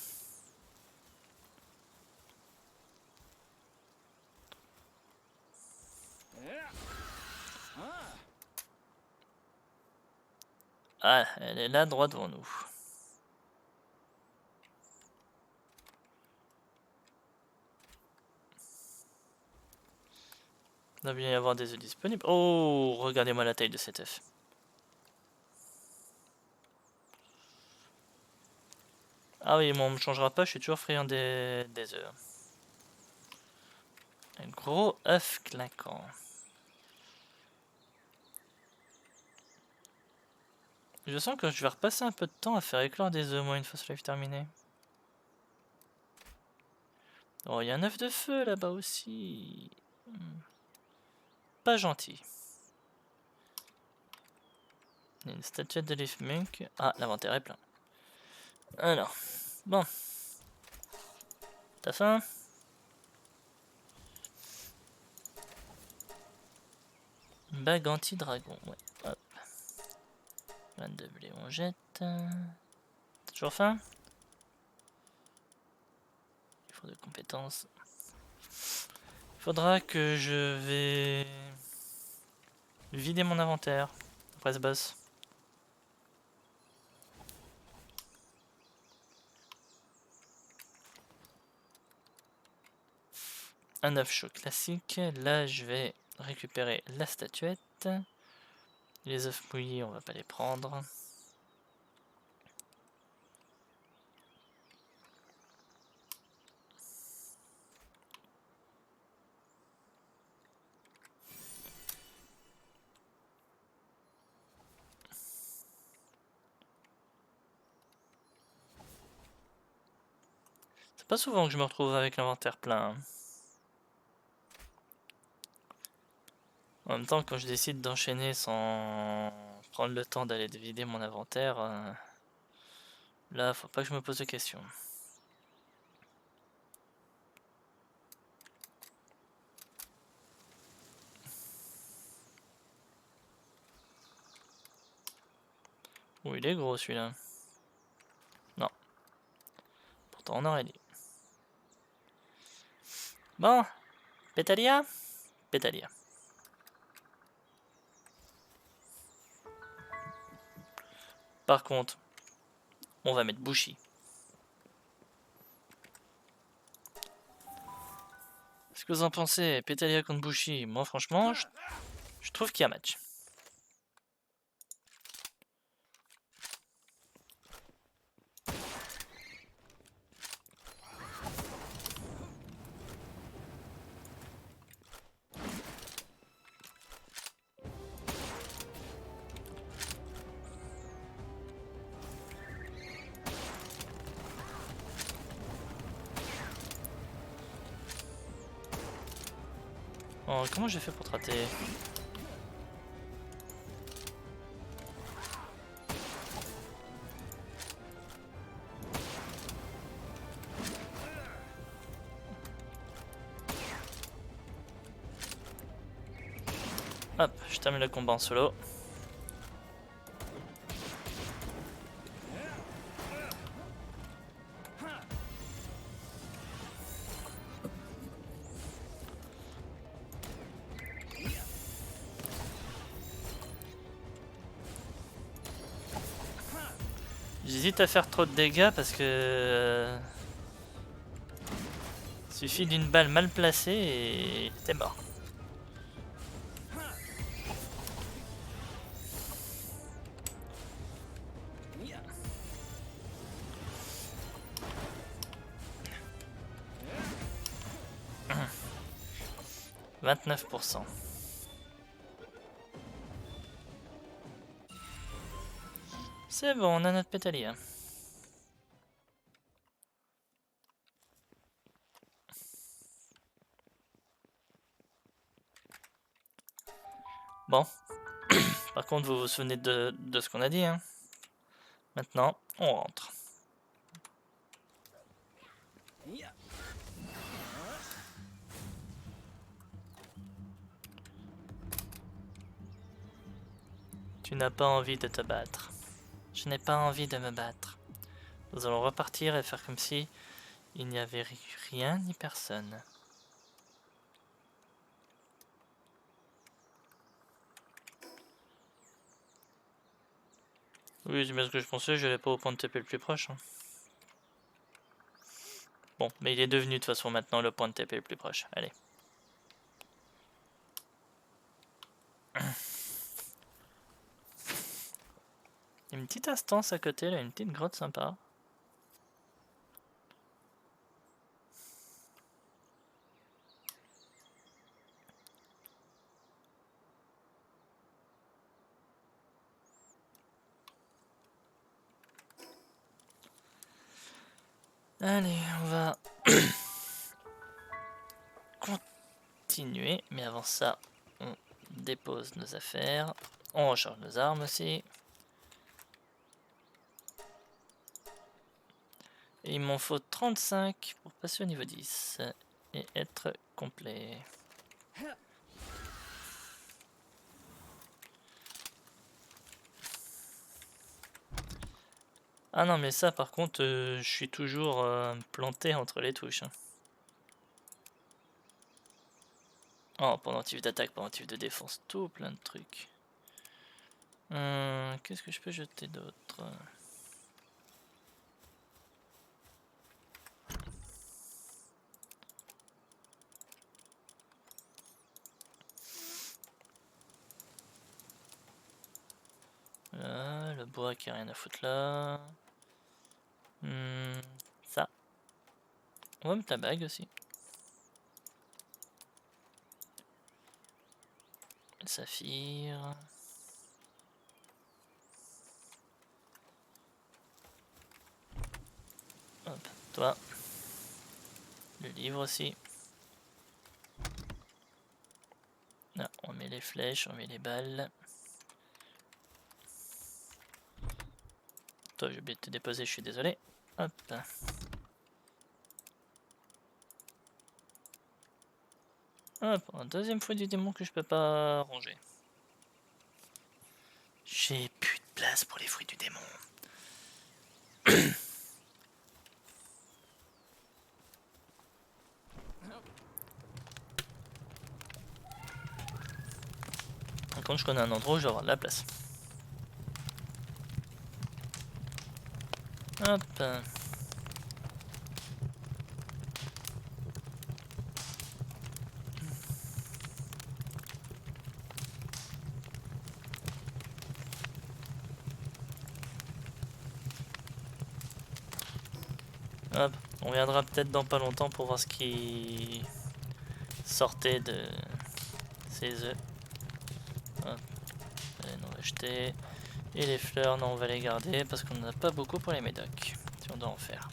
Ah, elle est là, droit devant nous. Il doit bien y avoir des œufs disponibles. Oh, regardez-moi la taille de cet œuf. Ah oui, moi on me changera pas, je suis toujours friand des œufs. Un gros œuf clinquant. Je sens que je vais repasser un peu de temps à faire éclore des œufs, moi, une fois ce live terminé. Oh, il y a un œuf de feu là-bas aussi. Pas gentil. Il y a une statuette de Leaf Munk. Ah, l'inventaire est plein. Alors, bon. T'as faim? Bague anti-dragon, ouais. Hop. 22 blés, on jette. T'as toujours faim? Il faut de compétences. Il faudra que je vais vider mon inventaire après ce boss. Un œuf chaud classique. Là, je vais récupérer la statuette. Les œufs mouillés, on va pas les prendre. C'est pas souvent que je me retrouve avec l'inventaire plein. En même temps, quand je décide d'enchaîner sans prendre le temps d'aller vider mon inventaire, là, faut pas que je me pose de questions. Oh, il est gros celui-là. Non. Pourtant, on aurait dit. Bon. Pétalia? Pétalia. Par contre, on va mettre Bushi. Qu'est-ce que vous en pensez? Pétalia contre Bushi? Moi, franchement, je trouve qu'il y a match. Oh, comment j'ai fait pour te rater? Hop, je termine le combat en solo. J'hésite à faire trop de dégâts parce que... suffit d'une balle mal placée et t'es mort. « 29%. C'est bon, on a notre pétalier. Bon. Par contre, vous vous souvenez de ce qu'on a dit, hein. Maintenant, on rentre. Tu n'as pas envie de te battre. Je n'ai pas envie de me battre. Nous allons repartir et faire comme si il n'y avait rien ni personne. Oui, c'est bien ce que je pensais, je n'allais pas au point de TP le plus proche. Hein. Bon, mais il est devenu de toute façon maintenant le point de TP le plus proche. Allez. Il y a une petite instance à côté, là, une petite grotte sympa. Allez, on va continuer, mais avant ça, on dépose nos affaires, on recharge nos armes aussi. Et il m'en faut 35 pour passer au niveau 10 et être complet. Ah non, mais ça par contre, je suis toujours planté entre les touches. Hein. Oh, pendentif d'attaque, pendentif de défense, tout plein de trucs. Qu'est-ce que je peux jeter d'autre? Le bois qui a rien à foutre là. Ça. On va mettre la bague aussi. Le saphir. Hop, toi. Le livre aussi. Là, on met les flèches, on met les balles. Toi, j'ai oublié de te déposer, je suis désolé. Hop. Hop, un deuxième fruit du démon que je peux pas ranger. J'ai plus de place pour les fruits du démon. Par contre, je connais un endroit où je vais avoir de la place. Hop. Hop. On viendra peut-être dans pas longtemps pour voir ce qui sortait de ces œufs. Hop. Allez, on va jeter. Et les fleurs, non, on va les garder parce qu'on n'en a pas beaucoup pour les médocs. Si on doit en faire.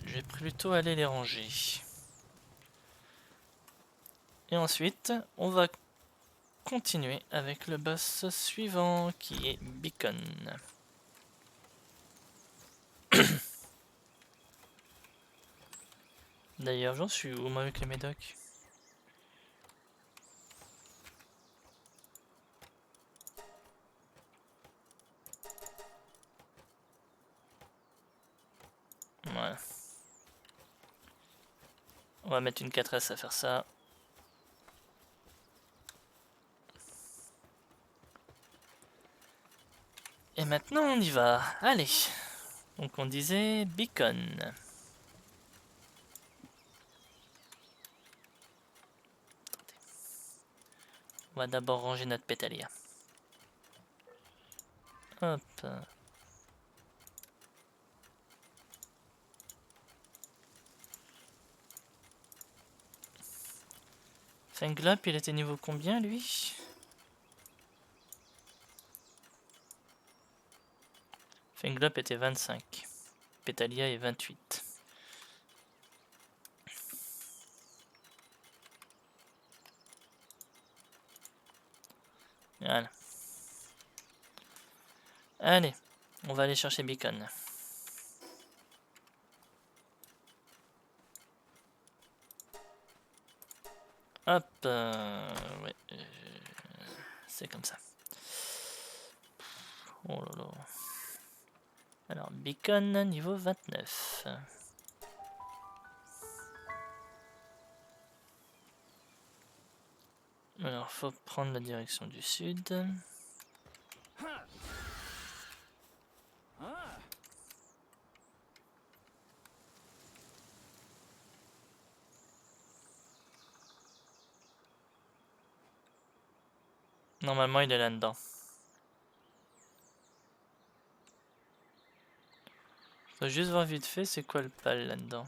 Je vais plutôt aller les ranger. Et ensuite, on va continuer avec le boss suivant qui est Beacon. D'ailleurs, j'en suis où moi avec les médocs? Ouais. On va mettre une 4S à faire ça. Et maintenant on y va. Allez. Donc on disait Beacon. On va d'abord ranger notre pétalia. Hop. Fenglop, il était niveau combien lui? Fenglop était 25. Pétalia est 28. Voilà. Allez, on va aller chercher Beacon. Hop, ouais, c'est comme ça. Oh là là. Alors, Beacon, niveau 29. Alors, faut prendre la direction du sud. Normalement, il est là-dedans. Faut juste voir vite fait, c'est quoi le pal là-dedans.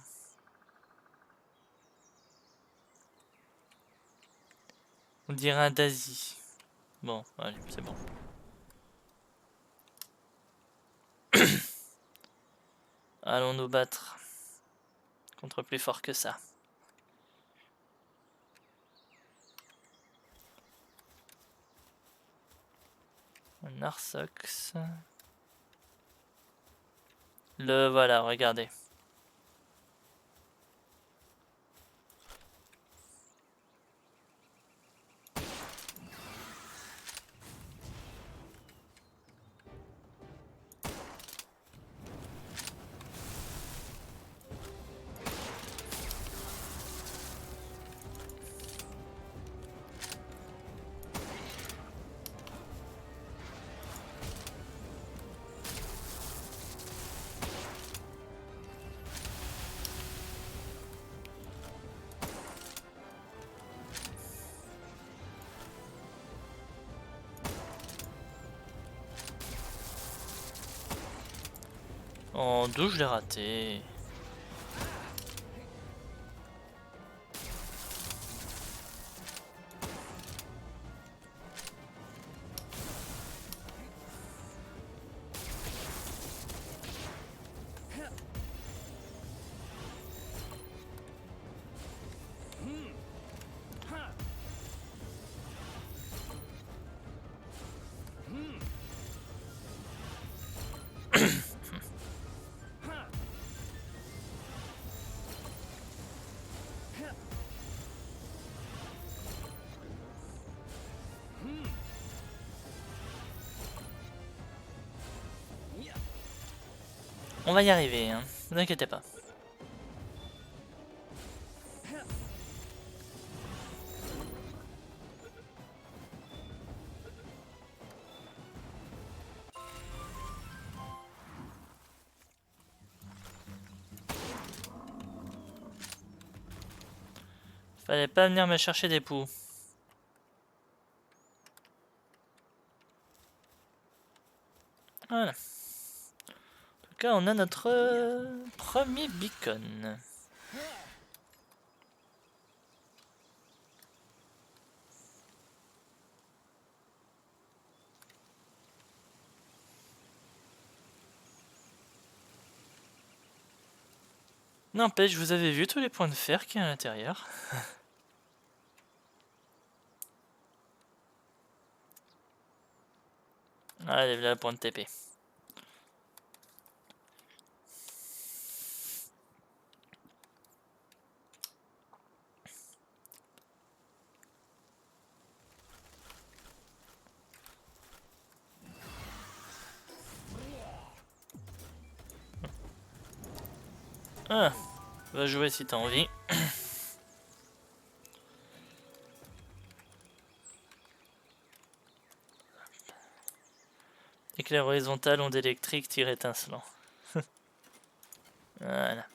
On dirait un Daisy. Bon, allez, c'est bon. Allons nous battre contre plus fort que ça. Un Arsox. Le voilà, regardez. En d'où je l'ai raté. On va y arriver, hein. Ne vous inquiétez pas. Fallait pas venir me chercher des poux. Voilà. En tout cas, on a notre premier beacon. N'empêche, vous avez vu tous les points de fer qu'il y a à l'intérieur. Allez, là le point de TP. Ah, va jouer si t'as envie. Et éclairs horizontales, ondes électriques, tir étincelant. Voilà.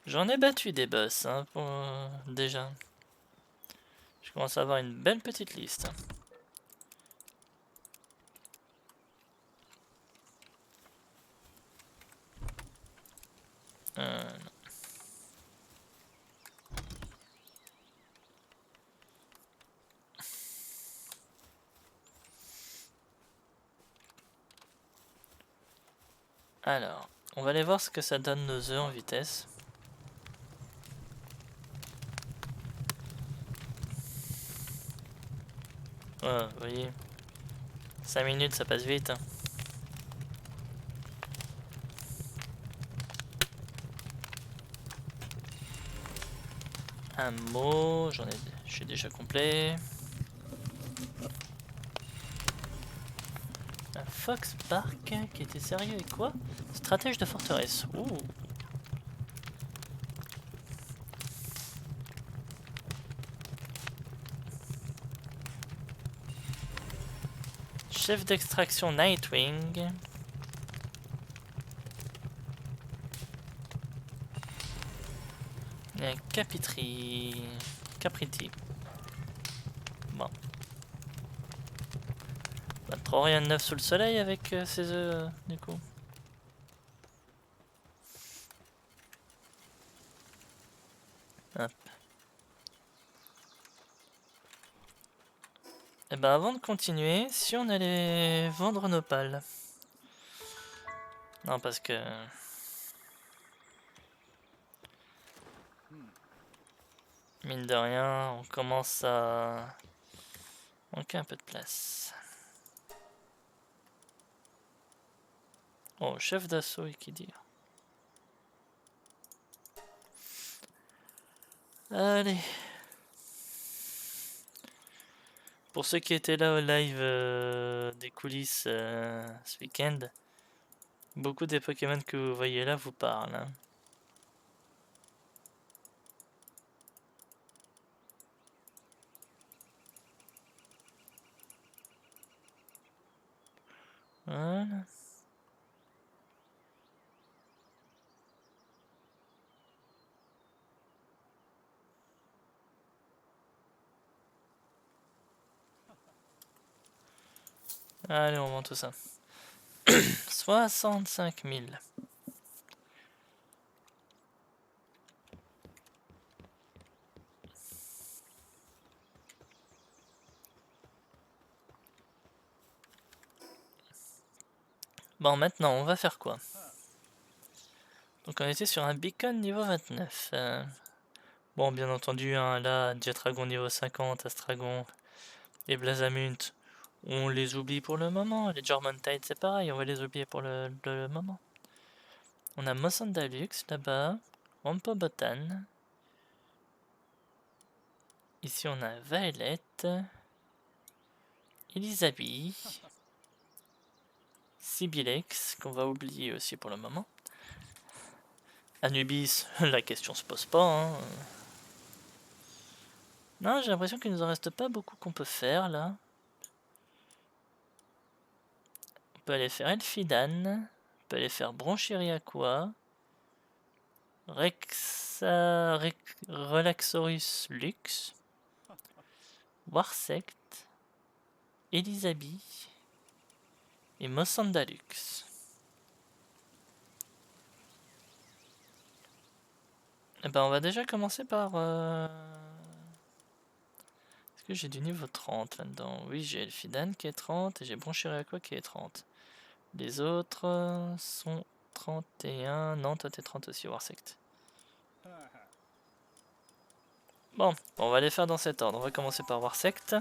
J'en ai battu des boss, hein, déjà. Je commence à avoir une belle petite liste. Non. Alors, on va aller voir ce que ça donne nos œufs en vitesse. Ouais, vous voyez, 5 minutes ça passe vite. Hein. Un mot, je suis déjà complet. Un Fox Park qui était sérieux et quoi? Stratège de forteresse. Ouh. Chef d'extraction Nightwing. Et un Capriti. Bon. Pas trop rien de neuf sous le soleil avec ces œufs du coup. Hop. Et ben avant de continuer, si on allait vendre nos pales. Non parce que... Mine de rien, on commence à manquer un peu de place. Oh, chef d'assaut et qui dire. Allez. Pour ceux qui étaient là au live des coulisses ce week-end, beaucoup des Pokémon que vous voyez là vous parlent. Hein. Voilà. Allez, on vend tout ça. 65 000. Bon, maintenant, on va faire quoi? Donc, on était sur un beacon niveau 29. Bon, bien entendu, hein, là, Jetragon niveau 50, Astragon et Blazamunt, on les oublie pour le moment. Les Jormuntide, c'est pareil, on va les oublier pour le moment. On a Mossandalux là-bas, Wampobotan. Ici, on a Violet, Elisabeth, Sibilex, qu'on va oublier aussi pour le moment. Anubis, la question se pose pas. Hein. Non, j'ai l'impression qu'il nous en reste pas beaucoup qu'on peut faire là. On peut aller faire Elfidan, on peut aller faire Bronchiriaqua, Relaxorus Lux, Warsect, Elisabeth et Mossandalux. Et ben on va déjà commencer par... Est-ce que j'ai du niveau 30 là-dedans? Oui, j'ai Elfidan qui est 30 et j'ai Bronchiriaqua qui est 30. Les autres sont 31. Non, toi t'es 30 aussi, Warsect. Bon, on va les faire dans cet ordre. On va commencer par Warsect.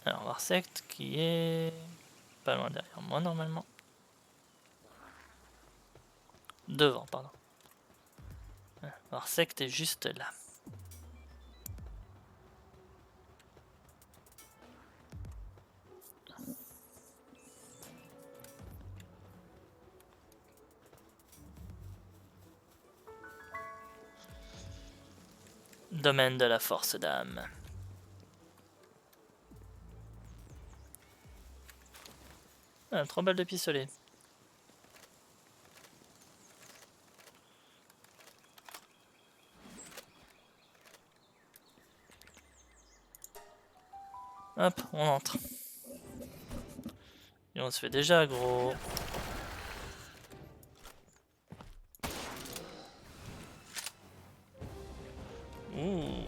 Alors, Warsect qui est pas loin derrière moi normalement. Devant, pardon. Warsect est juste là. Domaine de la force d'âme. Ah, 3 balles de pistolet. Hop, on entre. Et on se fait déjà aggro. Ouh.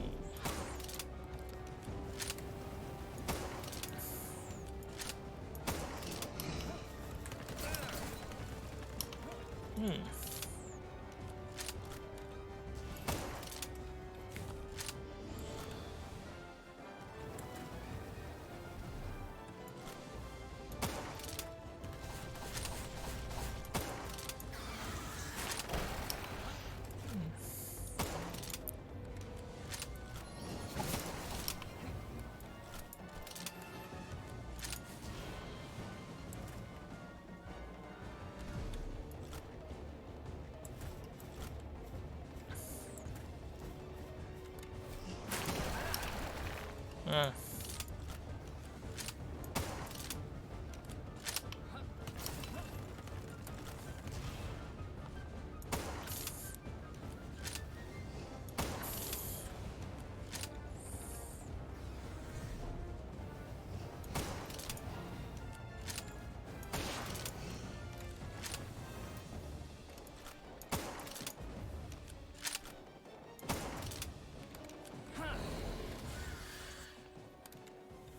Ah.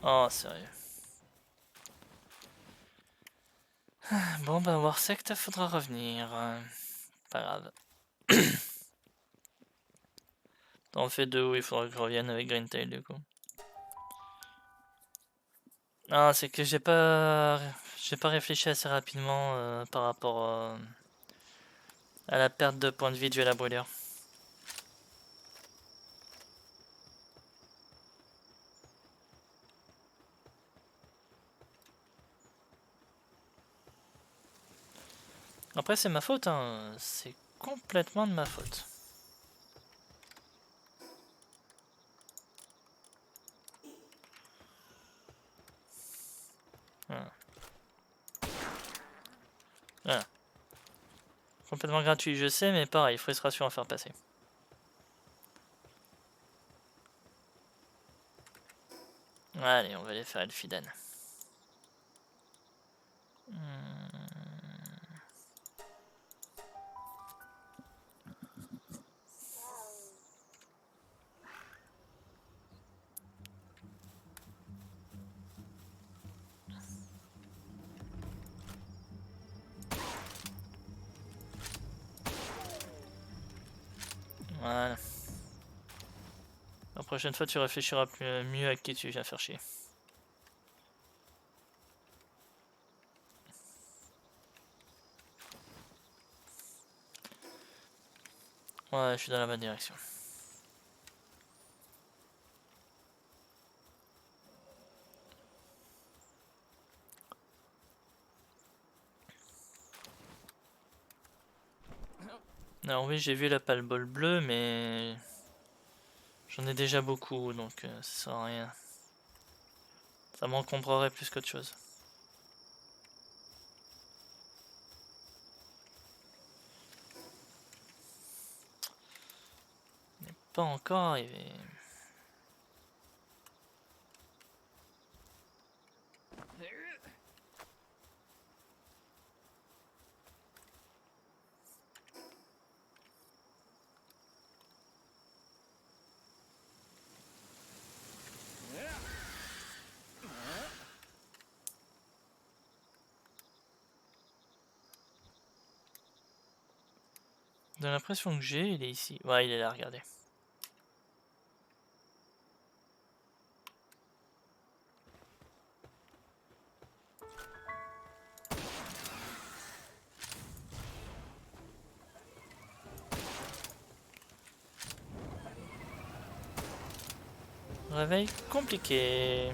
Oh, sérieux. Bon, bah, Warsect, faudra revenir. Pas grave. On fait 2 où il faudra que je revienne avec Greentail du coup. Ah, c'est que j'ai pas réfléchi assez rapidement par rapport à la perte de points de vie due à la brûlure. Après, c'est ma faute, hein. C'est complètement de ma faute. Voilà. Voilà. Complètement gratuit, je sais, mais pareil, frustration à faire passer. Allez, on va aller faire Elfidan. Voilà. La prochaine fois, tu réfléchiras mieux à qui tu viens faire chier. Ouais, je suis dans la bonne direction. Alors oui, j'ai vu la pale-bole bleue, mais j'en ai déjà beaucoup, donc ça sert à rien. Ça m'encombrerait plus qu'autre chose. Mais pas encore arrivé. De l'impression que j'ai, il est ici. Ouais, il est là, regardez. Réveil compliqué.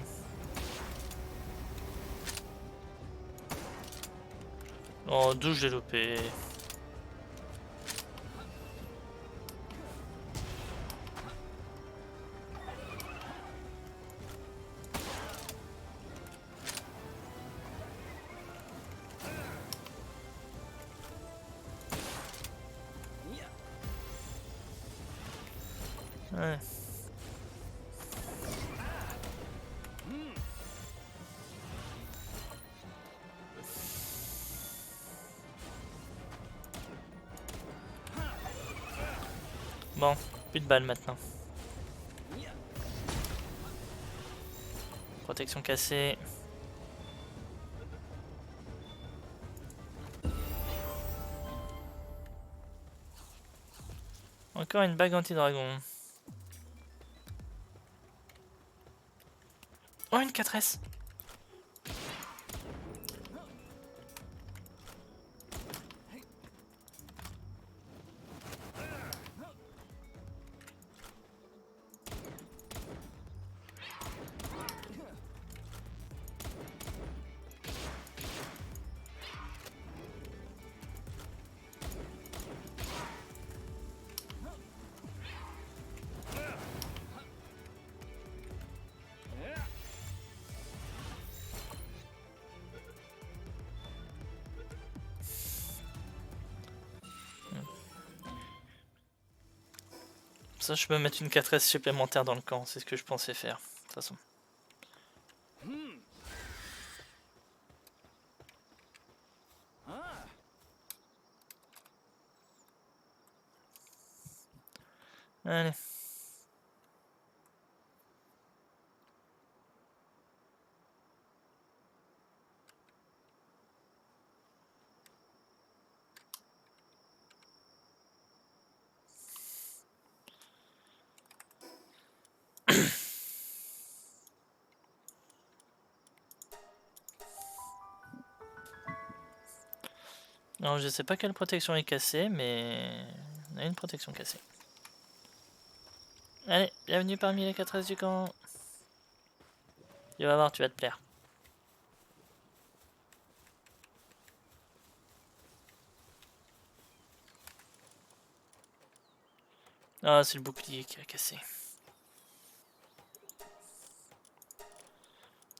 Oh, d'où j'ai loupé. Ouais. Bon, plus de balles maintenant. Protection cassée. Encore une bague anti-dragon. Oh, une 4S. Ça, je peux mettre une 4S supplémentaire dans le camp, c'est ce que je pensais faire, de toute façon. Allez. Alors, je sais pas quelle protection est cassée, mais on a une protection cassée. Allez, bienvenue parmi les 4S du camp. Tu vas voir, tu vas te plaire. Ah, c'est le bouclier qui a cassé.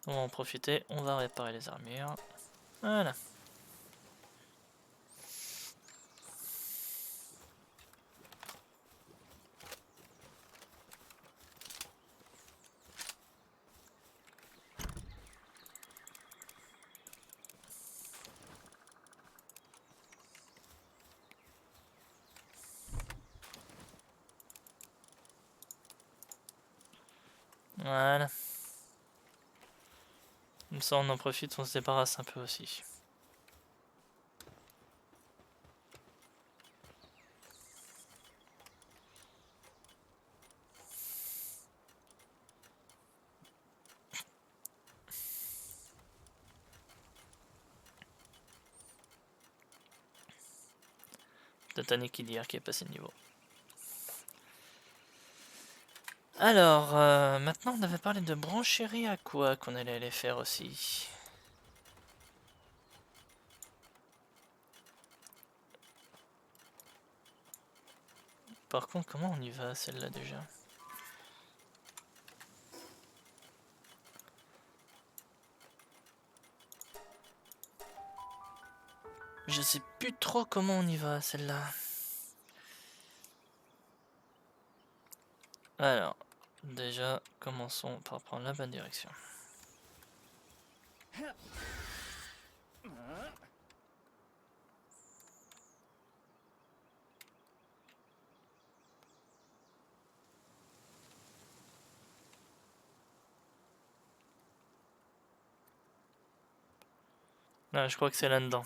On va en profiter, on va réparer les armures. Voilà. Voilà. Comme ça, on en profite, on se débarrasse un peu aussi. Peut-être un équilibre qui est passé de niveau. Alors, maintenant on avait parlé de brancherie à quoi qu'on allait aller faire aussi. Par contre, comment on y va celle-là déjà? Je sais plus trop comment on y va celle-là. Alors, déjà, commençons par prendre la bonne direction. Là, je crois que c'est là-dedans.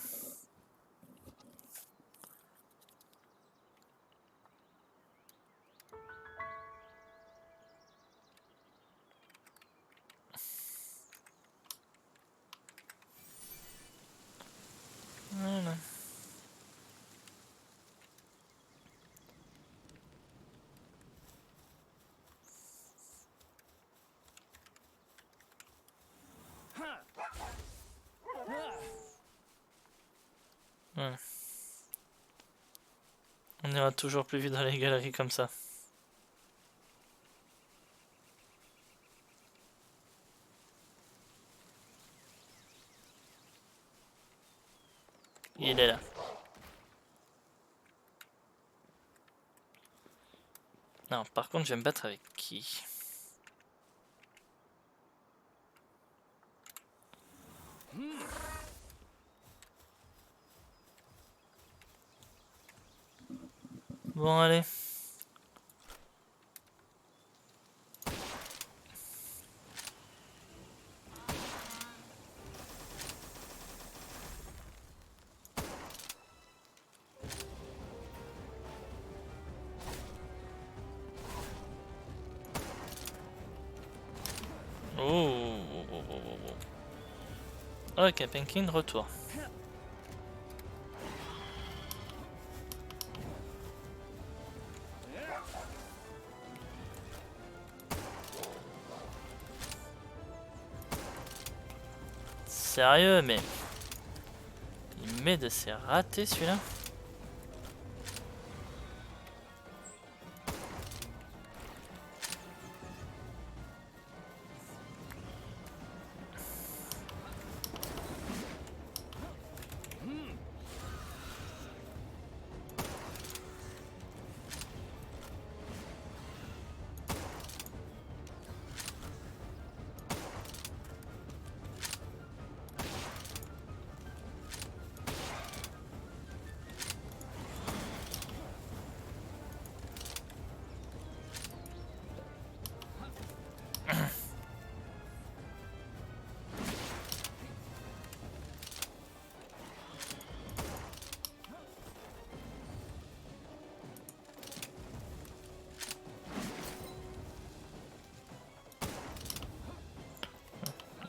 Voilà. Ouais. On ira toujours plus vite dans les galeries comme ça. Il est là. Non, par contre, je vais me battre avec qui? Bon, allez. Oh, oh, oh, oh, oh. Ok, Penkin, retour. Sérieux, mais... Il met de ses ratés, celui-là.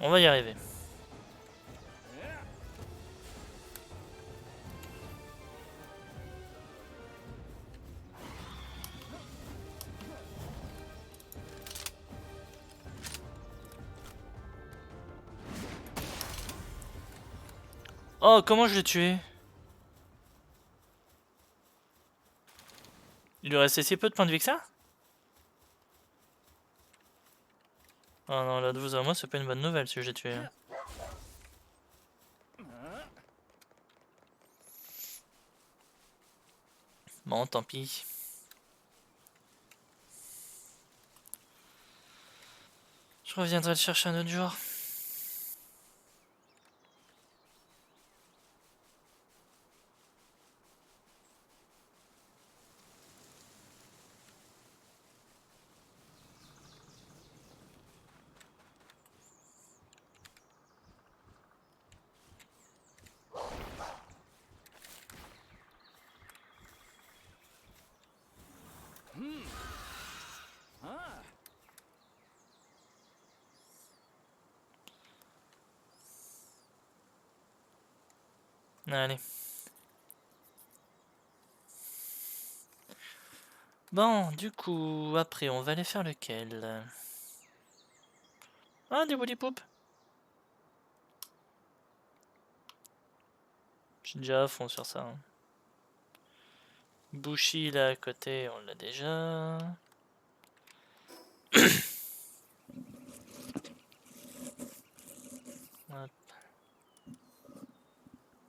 On va y arriver. Oh, comment je l'ai tué? Il lui restait si peu de points de vie que ça? Oh non, là de vous à moi, c'est pas une bonne nouvelle si j'ai tué. Bon, tant pis. Je reviendrai le chercher un autre jour. Allez. Bon, du coup, après, on va aller faire lequel? Ah, des Woolly Poop. Je suis déjà à fond sur ça. Hein. Bushi, là, à côté, on l'a déjà. Hop.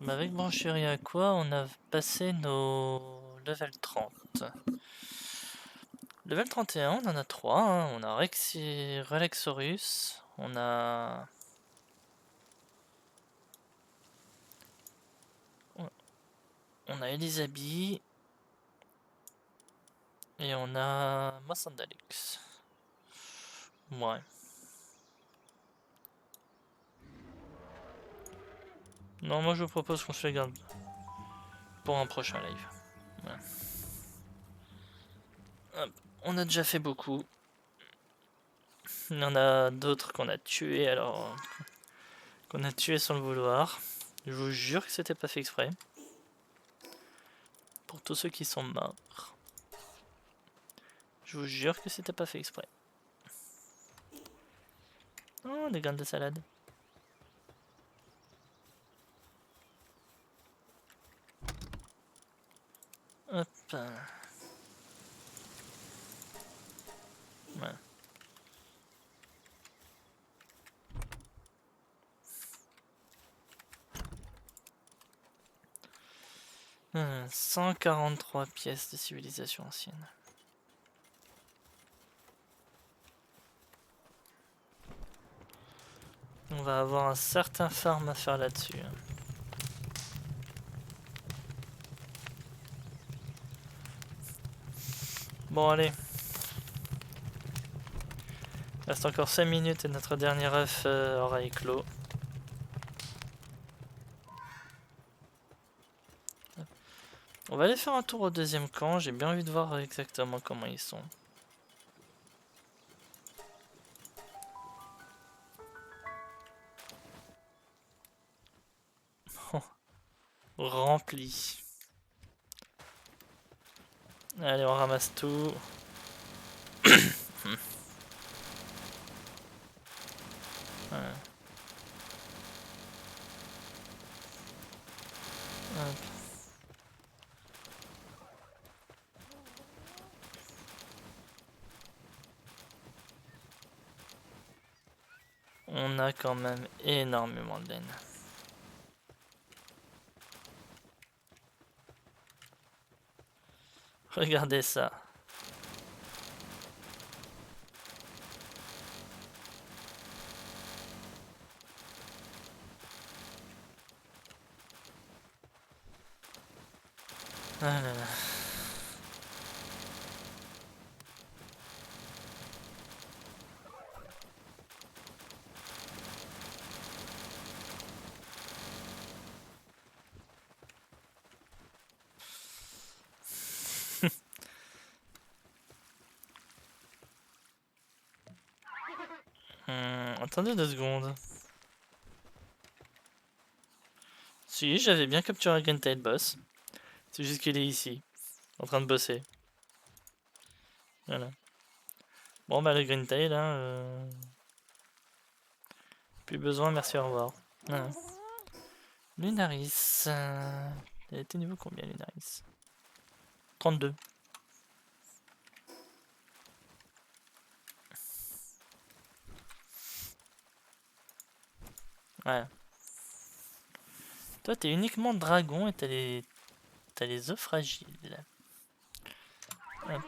Mais avec Brancherie à quoi, on a passé nos level 30. Level 31, on en a 3. Hein. On a Relexorus. On a... On a Elisabeth. Et on a Massandalix. Ouais. Non, moi je vous propose qu'on se les garde pour un prochain live. Ouais. Hop. On a déjà fait beaucoup. Il y en a d'autres qu'on a tués alors... Qu'on a tués sans le vouloir. Je vous jure que c'était pas fait exprès. Pour tous ceux qui sont morts. Je vous jure que c'était pas fait exprès. Oh, des graines de salade. Hop. Ouais. Hum, 143 pièces de civilisation ancienne. On va avoir un certain farm à faire là-dessus. Bon allez. Il reste encore 5 minutes et notre dernier œuf aura éclos. On va aller faire un tour au deuxième camp, j'ai bien envie de voir exactement comment ils sont. Rempli. Allez, on ramasse tout. Voilà. Hop. On a quand même énormément de laine. Regardez ça. Ah là là. Attendez 2 secondes. Si, j'avais bien capturé un Greentail boss. C'est juste qu'il est ici, en train de bosser. Voilà. Bon bah le Greentail là, plus besoin, merci, au revoir. Voilà. Lunaris. Elle était niveau combien Lunaris? 32. Ouais. Toi t'es uniquement dragon et t'as les œufs fragiles. Hop.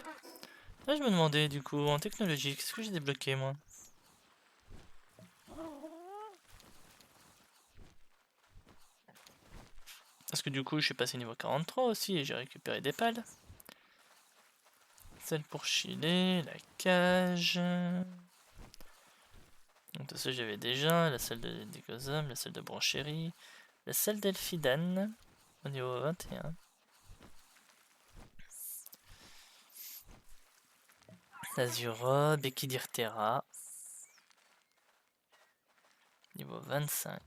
Là je me demandais du coup en technologie, qu'est-ce que j'ai débloqué moi? Parce que du coup je suis passé niveau 43 aussi et j'ai récupéré des pales. Celle pour chiller, la cage. Donc ça j'avais déjà, la salle de Décosum, la salle de Branchérie, la salle d'Elfidan au niveau 21. Azurob, Equidirterra. Niveau 25.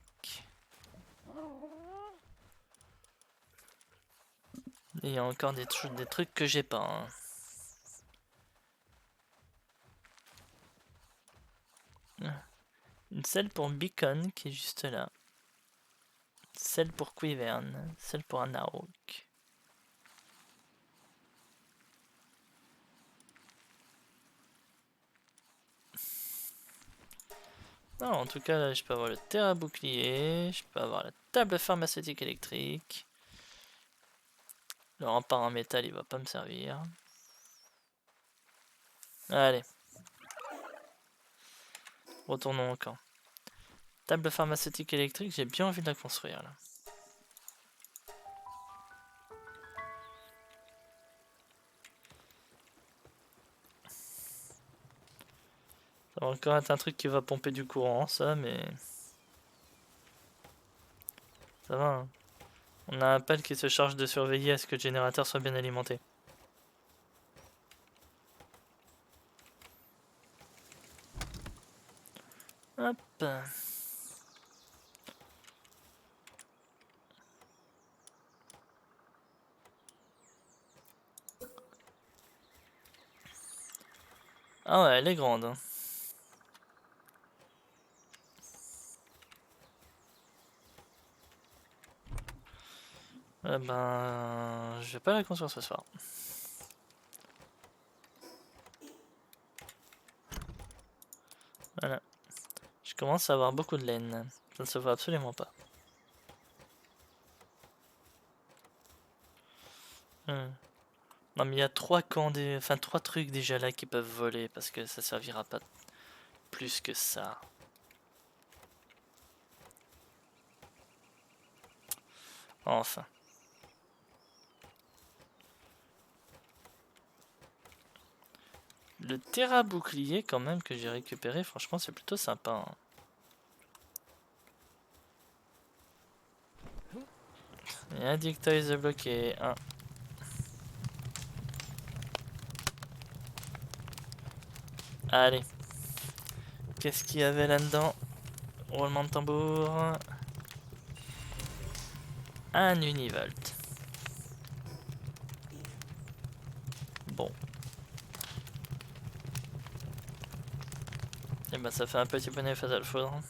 Et il y a encore des trucs que j'ai pas. Hein. Une selle pour Beacon qui est juste là. Celle pour Quivern. Celle pour Anarok. Non, en tout cas, là, je peux avoir le terre à bouclier. Je peux avoir la table pharmaceutique électrique. Le rempart en métal, il va pas me servir. Allez. Retournons au camp. Table pharmaceutique électrique, j'ai bien envie de la construire là. Ça va encore être un truc qui va pomper du courant, ça, mais... Ça va, hein. On a un pal qui se charge de surveiller à ce que le générateur soit bien alimenté. Hop. Ah ouais, elle est grande. Hein. Je vais pas la construire ce soir. Voilà. Je commence à avoir beaucoup de laine. Ça ne se voit absolument pas. Non mais il y a 3 camps, enfin 3 trucs déjà là qui peuvent voler parce que ça servira pas plus que ça. Enfin. Le terra bouclier quand même que j'ai récupéré, franchement c'est plutôt sympa. Et un Dictoise bloqué. Un. Allez. Qu'est-ce qu'il y avait là-dedans? Roulement de tambour. Un univolt. Bon. Et ben ça fait un petit bonnet fatal foudre.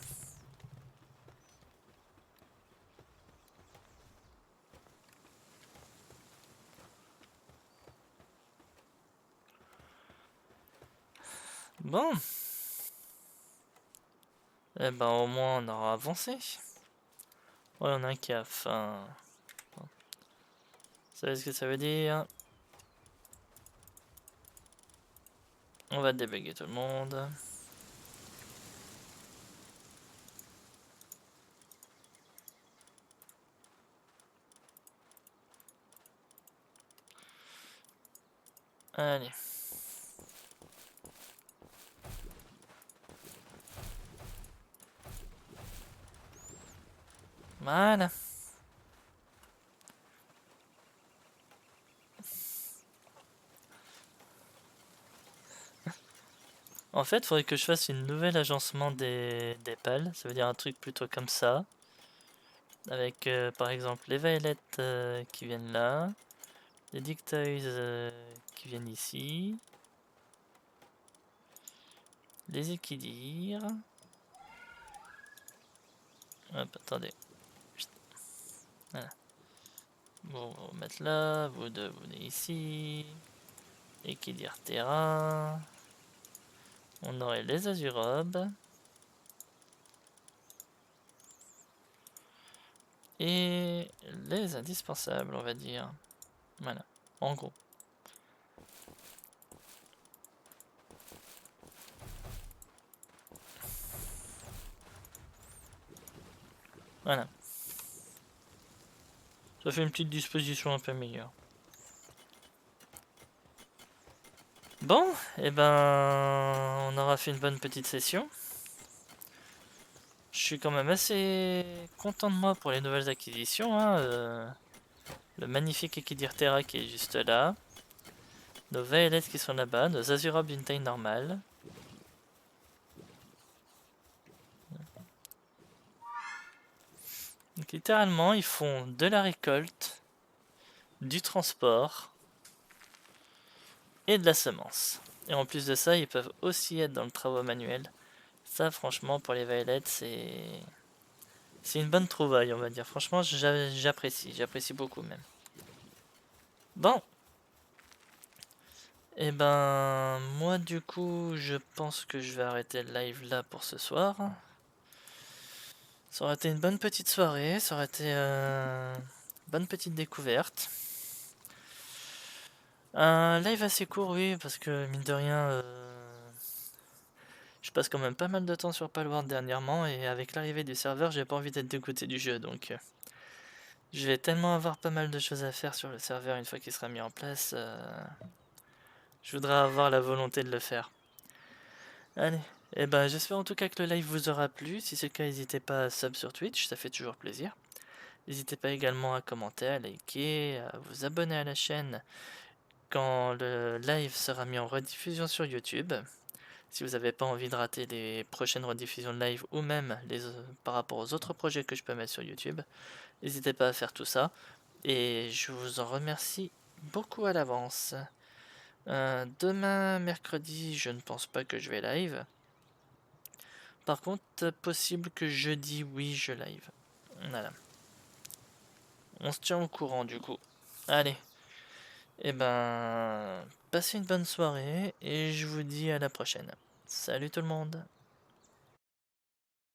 Bon. Et ben au moins on aura avancé. Ouais, on a un qui a faim. Vous savez ce que ça veut dire? On va débugger tout le monde. Allez. Voilà. En fait, il faudrait que je fasse une nouvelle agencement des pales. Ça veut dire un truc plutôt comme ça. Avec par exemple les vaillettes qui viennent là. Les Dictoys qui viennent ici. Les équilibres. Hop, attendez. Voilà. Bon, on va mettre là. Vous deux, vous venez ici. Équilibre terrain. On aurait les azurobes. Et les indispensables, on va dire. Voilà, en gros. Voilà. Ça fait une petite disposition un peu meilleure. Bon, et ben on aura fait une bonne petite session. Je suis quand même assez content de moi pour les nouvelles acquisitions. Hein. Le magnifique Equidir Terra qui est juste là. Nos Vaillettes qui sont là-bas. Nos Azura d'une taille normale. Donc littéralement, ils font de la récolte, du transport et de la semence. Et en plus de ça, ils peuvent aussi être dans le travail manuel. Ça, franchement, pour les Vaillettes, c'est une bonne trouvaille, on va dire. Franchement, j'apprécie beaucoup même. Bon. Et ben, moi du coup, je pense que je vais arrêter le live là pour ce soir. Ça aurait été une bonne petite soirée, ça aurait été une bonne petite découverte. Un live assez court, oui, parce que mine de rien, je passe quand même pas mal de temps sur Palworld dernièrement, et avec l'arrivée du serveur, j'ai pas envie d'être dégoûté du jeu, donc je vais tellement avoir pas mal de choses à faire sur le serveur une fois qu'il sera mis en place. Je voudrais avoir la volonté de le faire. Allez, et ben j'espère en tout cas que le live vous aura plu. Si c'est le cas, n'hésitez pas à sub sur Twitch, ça fait toujours plaisir. N'hésitez pas également à commenter, à liker, à vous abonner à la chaîne quand le live sera mis en rediffusion sur YouTube. Si vous n'avez pas envie de rater les prochaines rediffusions de live ou même par rapport aux autres projets que je peux mettre sur YouTube, n'hésitez pas à faire tout ça. Et je vous en remercie beaucoup à l'avance. Demain, mercredi, je ne pense pas que je vais live. Par contre, possible que jeudi, oui, je live. Voilà. On se tient au courant du coup. Allez. Et ben, passez une bonne soirée et je vous dis à la prochaine. Salut tout le monde.